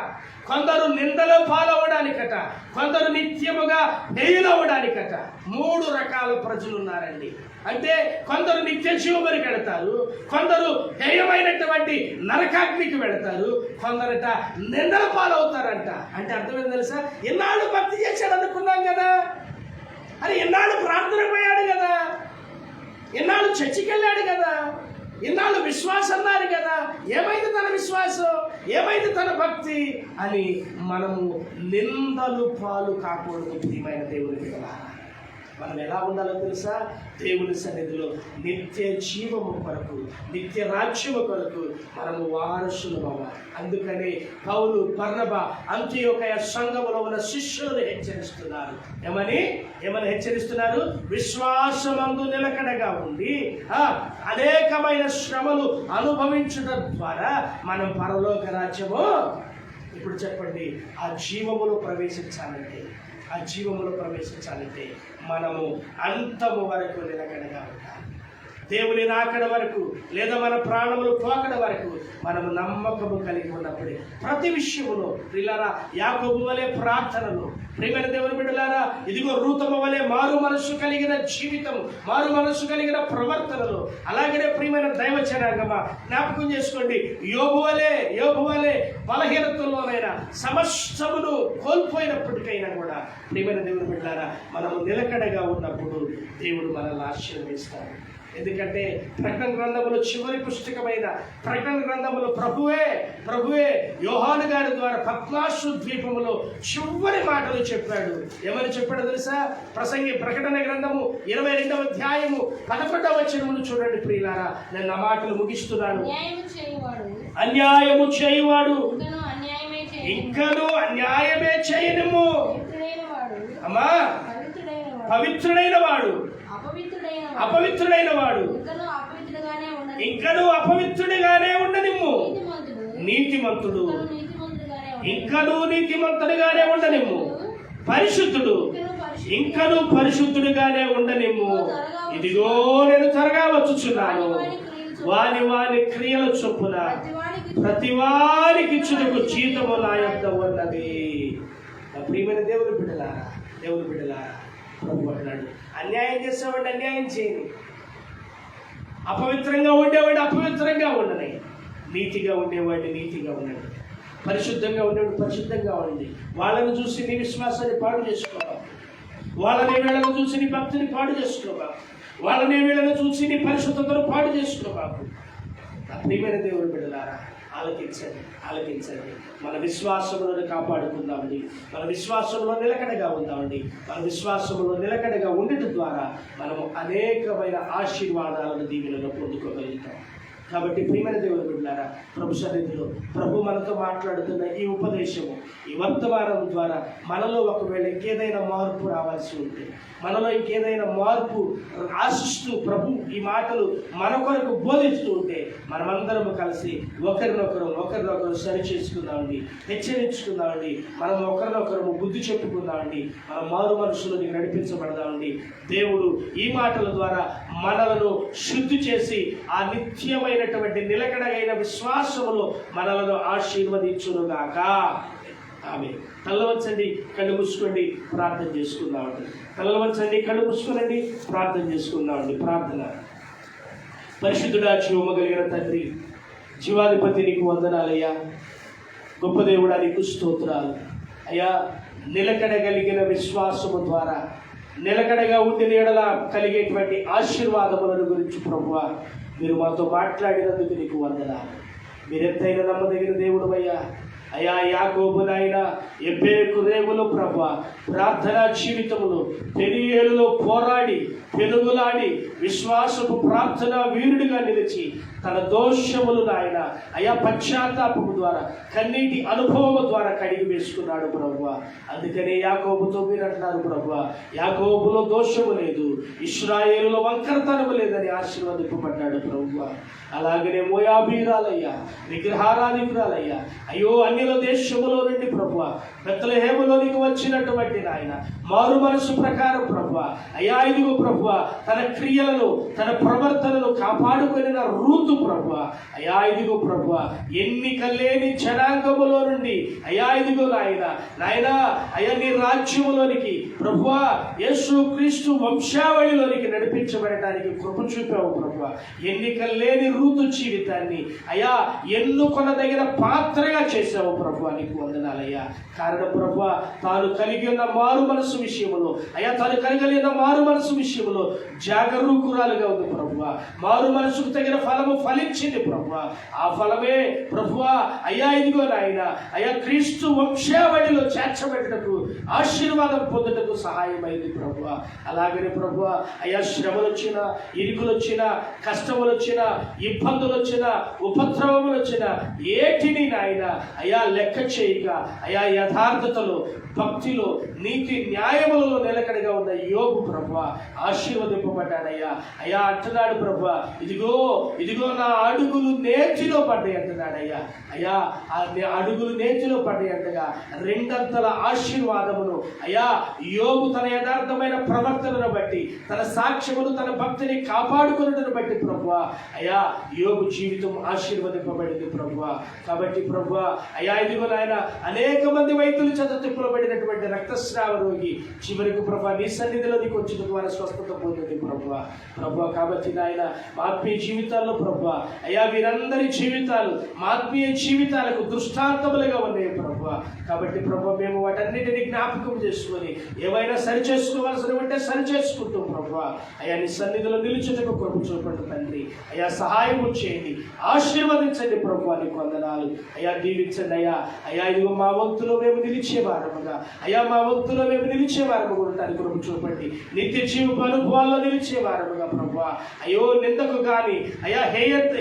కొందరు నిందలో పాలవడానికట, కొందరు నిత్యముగా హేళవడానికట. 3 రకాల ప్రజలు ఉన్నారండి. అంటే కొందరు నిత్య జీవమునికి వెళతారు, కొందరు హేయమైనటువంటి నరకాగ్నికి వెళతారు, కొందరట నిందల పాలవుతారంట. అంటే అర్థమైంది తెలుసా? ఎన్నాళ్ళు భక్తి చేశాడు అనుకున్నాం కదా, అని ఎన్నాళ్ళు ప్రార్థన పోయాడు కదా, ఎన్నాళ్ళు చర్చికి వెళ్ళాడు కదా, ఎన్నాళ్ళు విశ్వాసం అన్నారు కదా, ఏమైంది తన విశ్వాసం, ఏమైంది తన భక్తి అని మనము నిందలు పాలు కాకూడదు. ప్రియమైన దేవుని బిడ్డలారా, మనం ఎలా ఉండాలో తెలుసా? దేవుని సన్నిధిలో నిత్య జీవము కొరకు, నిత్య రాజ్యము కొరకు మనము వారసులు అవ్వాలి. అందుకని పౌలు, బర్నబా అంత్యోకయ సంఘములో ఉన్న శిష్యులను హెచ్చరిస్తున్నారు. ఏమని హెచ్చరిస్తున్నారు? విశ్వాసమందు నిలకడగా ఉండి అనేకమైన శ్రమలు అనుభవించడం ద్వారా మనం పరలోక రాజ్యము, ఇప్పుడు చెప్పండి, ఆ జీవములో ప్రవేశించాలంటే మనము అంతము వరకు నిలకడగా ఉండాలి. దేవుని రాకడ వరకు, లేదా మన ప్రాణములు పోకడ వరకు మనము నమ్మకము కలిగి ఉన్నప్పుడే ప్రతి విషయములో ప్రియులారా, యాకోబు వలె ప్రార్థనలు, ప్రియమైన దేవుని బిడ్డలారా, ఇదిగో రూతము వలె మారు మనస్సు కలిగిన జీవితము, మారు మనస్సు కలిగిన ప్రవర్తనలు, అలాగనే ప్రియమైన దైవ జనాంగమా జ్ఞాపకం చేసుకోండి, యోబు వలె బలహీనతల్లోనైనా సమస్తమును కోల్పోయినప్పటికైనా కూడా ప్రియమైన దేవుని బిడ్డలారా, మనము నిలకడగా ఉన్నప్పుడు దేవుడు మనల్ని ఆశీర్వదిస్తాడు. ఎందుకంటే ప్రకటన గ్రంథములో చివరి పుస్తకమైన ప్రకటన గ్రంథములో ప్రభువే యోహాను గారి ద్వారా పద్మాసు ద్వీపములో చివరి మాటలు చెప్పాడు. ఏమని చెప్పాడో తెలుసా? ప్రకటన గ్రంథము 22వ అధ్యాయము 11వ వచనమును చూడండి ప్రియులారా, నేను ఆ మాటలు ముగిస్తున్నాను. అన్యాయము చేయువాడు ఇంకను అన్యాయమే చేయనిమ్ము. అమ్మా, పవిత్రుడైన వాడు అపవిత్రుడైన వాడు ఇంకను అపవిత్రుడిగానే ఉండనిమ్ము. నీతిమంతుడు ఇంకను నీతిమంతుడిగానే ఉండనిమ్ము. పరిశుద్ధుడు ఇంకను పరిశుద్ధుడిగానే ఉండనిమ్ము. ఇదిగో నేను త్వరగా వచ్చుచున్నాను. వాని క్రియల చొప్పున ప్రతి వారికి ఇచ్చుటకు జీతము నా యొద్ద ఉన్నది. ప్రియమైన దేవుని బిడ్డలారా, ప్రభు అంటున్నాడు, అన్యాయం చేసేవాడిని అన్యాయం చేయని, అపవిత్రంగా ఉండేవాడిని అపవిత్రంగా ఉండని, నీతిగా ఉండేవాడిని నీతిగా ఉండండి. పరిశుద్ధంగా ఉండేవాడు పరిశుద్ధంగా ఉండి వాళ్ళని చూసి నీ విశ్వాసాన్ని పాడు చేసుకోవాలి. వాళ్ళని వీళ్ళని చూసి నీ భక్తిని పాడు చేసుకోవాలి. వాళ్ళని వీళ్ళని చూసి నీ పరిశుద్ధతను పాడు చేసుకోవాలి. నా ప్రియమైన దేవుని బిడ్డలారా, ఆలకించండి. మన విశ్వాసములను కాపాడుకుందామండి. మన విశ్వాసంలో నిలకడగా ఉందామండి. మన విశ్వాసంలో నిలకడగా ఉండటం ద్వారా మనము అనేకమైన ఆశీర్వాదాలను దీవెనలో పొందుకోగలుగుతాం. కాబట్టి ప్రియమైన దేవుని బిడ్డలారా, ప్రభు సన్నిధిలో ప్రభు మనతో మాట్లాడుతున్న ఈ ఉపదేశము, ఈ వర్తమానం ద్వారా మనలో ఒకవేళ ఇంకేదైనా మార్పు రావాల్సి ఉంటే, మనలో ఇంకేదైనా మార్పు ఆశిస్తూ ప్రభు ఈ మాటలు మన కొరకు బోధిస్తూ ఉంటే, మనమందరము కలిసి ఒకరినొకరు సరి చేసుకుందామండి, హెచ్చరించుకుందామండి. మనం ఒకరినొకరు బుద్ధి చెప్పుకుందామండి. మనం మారు మనసులోకి నడిపించబడదామండి. దేవుడు ఈ మాటల ద్వారా మనలను శుద్ధి చేసి ఆ నిత్యమైనటువంటి నిలకడైన విశ్వాసములో మనలను ఆశీర్వదించునుగాక. ఆమేన్. కళ్ళు వంచండి, కళ్ళు మూసుకోండి, ప్రార్థన చేసుకుందామండి. కళ్ళు వంచండి, కళ్ళు మూసుకోనండి, ప్రార్థన చేసుకుందామండి. ప్రార్థన. పరిశుద్ధుడా, జీవము కలిగిన తండ్రి, జీవాధిపతి, నీకు వందనాలయ్యా. గొప్ప దేవుడా, నీకు స్తోత్రాలు అయ్యా. నిలకడగలిగిన విశ్వాసము ద్వారా నిలకడగా ఉండిన యెడల కలిగేటువంటి ఆశీర్వాదములను గురించి ప్రభువా మీరు మాతో మాట్లాడినందుకు నీకు వందనాలు. మీరెంతైనా నమ్మదగిన దేవుడు అయ్యా. యాకోబు నాయన ఎబ్బేకు రేవులో ప్రభువా ప్రార్థనా జీవితములో పెనియేలులో పోరాడి పెనుగులాడి విశ్వాసపు ప్రార్థన వీరుడిగా నిలిచి తన దోషములు నాయన అయా పశ్చాత్తాపము ద్వారా కన్నీటి అనుభవము ద్వారా కడిగి వేసుకున్నాడు ప్రభువా. అందుకనే యాకోబుతో మీరు అంటున్నారు ప్రభువా, యాకోబులో దోషము లేదు, ఇశ్రాయేలులో వంకరతనము లేదని ఆశీర్వదింపబడ్డాడు ప్రభువా. అలాగనే మోయాబీరాలయ్యా, విగ్రహారాధికురాలయ్యా, అయ్యో అన్యుల దేశములో నుండి ప్రభువా బెత్లెహేములోనికి వచ్చినటువంటి నాయన మారు మనసు ప్రకారం ప్రభువా అయ్యా ఇదిగో ప్రభువా తన క్రియలను తన ప్రవర్తనను కాపాడుకుని రూతు ప్రభువా అయ్యా ఇదిగో ప్రభువా ఎన్నిక లేని జనాంగములో నుండి అయ్యా ఇదిగో నాయన అయ్యా నీ రాజ్యములోనికి ప్రభువా యేసు క్రీస్తు వంశావళిలోనికి నడిపించబడటానికి కృప చూపావు ప్రభువా. ఎన్నిక లేని రూతు జీవితాన్ని అయ్యా ఎన్నుకొనదగిన పాత్రగా చేశావు ప్రభువా, నీకు వందనాలయ్యా. కారణం ప్రభువా తాను కలిగి ఉన్న మారు మనసు విషయంలో అయ్యా తాను కలిగిన మారు మనసు విషయంలో జాగరూకురాలుగా ఉంది ప్రభువా. మారు మనసుకు తగిన ఫలము ఫలించింది ప్రభువా. ఆ ఫలమే ప్రభువా అయ్యా ఇదిగో నాయన అయ్యా క్రీస్తు వంశావళిలో చేర్చబెట్టకు ఆశీర్వాదం పొందుటకు సహాయమైంది ప్రభువా. అలాగనే ప్రభువా అయ్యా శ్రమలు వచ్చినా, ఇరుకులు వచ్చినా, కష్టములు వచ్చినా, ఇబ్బందులు వచ్చినా, ఉపద్రవములు వచ్చినా ఏటిని నాయన అయ్యా లెక్క చేయక అయ్యా యథార్థతలో భక్తిలో నీతి న్యాయములలో నిలకడగా ఉన్న యోబు ప్రభువా ఆశీర్వదింపబడ్డాడయ్యా. అయ్యా అంటున్నాడు ప్రభువా ఇదిగో నా అడుగులు నేతిలో పడ్డాయి అంటున్నాడయ్యా. అయ్యా ఆ అడుగులు నేతిలో పడ్డాయి అంటగా రెండంతల ఆశీర్వాదమును అయ్యా యోబు తన యథార్థమైన ప్రవర్తనను బట్టి తన సాక్ష్యమును తన భక్తిని కాపాడుకున్నట్టును బట్టి ప్రభువా అయ్యా యోబు జీవితం ఆశీర్వదింపబడింది ప్రభువా. కాబట్టి ప్రభువా అయ్యా ఇదిగో నాయన అనేక మంది వైద్యులు చేత తిప్పబడినటువంటి రక్తస్రావ రోగి చివరికి ప్రభువా నీ సన్నిధిలో నీకు వచ్చిన ద్వారా స్వస్థత పొందింది ప్రభువా. కాబట్టి నాయన మా ఆత్మీయ జీవితాల్లో ప్రభువా అయ్యా వీరందరి జీవితాలు మా ఆత్మీయ జీవితాలకు దృష్టాంతములుగా ఉన్నాయి ప్రభువా. కాబట్టి ప్రభువా మేము వాటన్నిటిని జ్ఞాపకం చేసుకొని ఏవైనా సరి చేసుకోవాల్సిన ఉంటే సరి చేసుకుంటాం ప్రభువా. అయ్యా నీ సన్నిధిలో నిలుచుటకు కృప చూపండి తండ్రి. అయ్యా సహాయం చేయండి, ఆశీర్వదించండి ప్రభువా, నీకు వందనాలు. అయ్యా దీవించండి అయ్యా ఇదిగో మా వంతులో మేము నిలిచేవారముగా అయ్యా మా వంతులో మేము నిలిచేవారముగా ఉండటానికి కృప చూపండి. నిత్య జీవపు అనుభవాల్లో నిలిచేవారముగా ప్రభువా అయ్యో నిందకు కానీ అయ్యా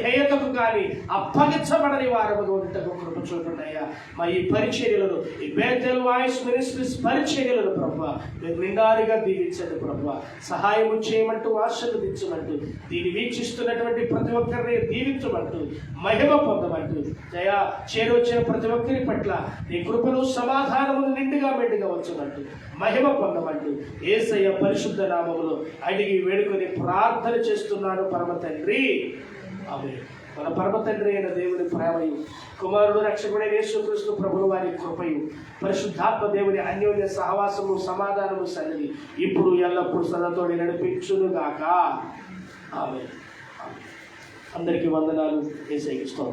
హేయతకు కానీ అప్పగించబడని వారముగా ఉండటకు కృప చూపండి అయ్యా. మా ఈ పరిచర్యలను ఈ బేతెల్ వాయిస్ మినిస్ట్రీస్ పరిచర్యలను ప్రభువా మీరు నిండారిగా దీవించండి ప్రభువా. సహాయం చేయమంటూ ఆశీర్వదించమంటూ దీన్ని వీక్షిస్తున్నటువంటి ప్రతి ఒక్కరిని దీవించమంటూ మహిమ పొందమంటూ జయా చేరొచ్చిన ప్రతి ఒక్కరి పట్ల నీ కృపను సమాధానమును నిండుగా మెండుగా వచ్చమంటూ మహిమ పొందమంటూ యేసయ్య పరిశుద్ధ నామములో అడిగి వేడుకొని ప్రార్థన చేస్తున్నాను పరమ తండ్రి, ఆమేన్. మన పరమ తండ్రి అయిన దేవుని ప్రేమయు కుమారుడు రక్షకుడైన యేసుక్రీస్తు ప్రభువు వారి కృపయు పరిశుద్ధాత్మ దేవుని అన్యోన్య సహవాసము సమాధానము సన్నిధి ఇప్పుడు ఎల్లప్పుడు సదాతోడి నడిపించునుగాక. ఆమేన్. అందరికీ వందనాలు. యేసయ్యకి స్తోత్రం.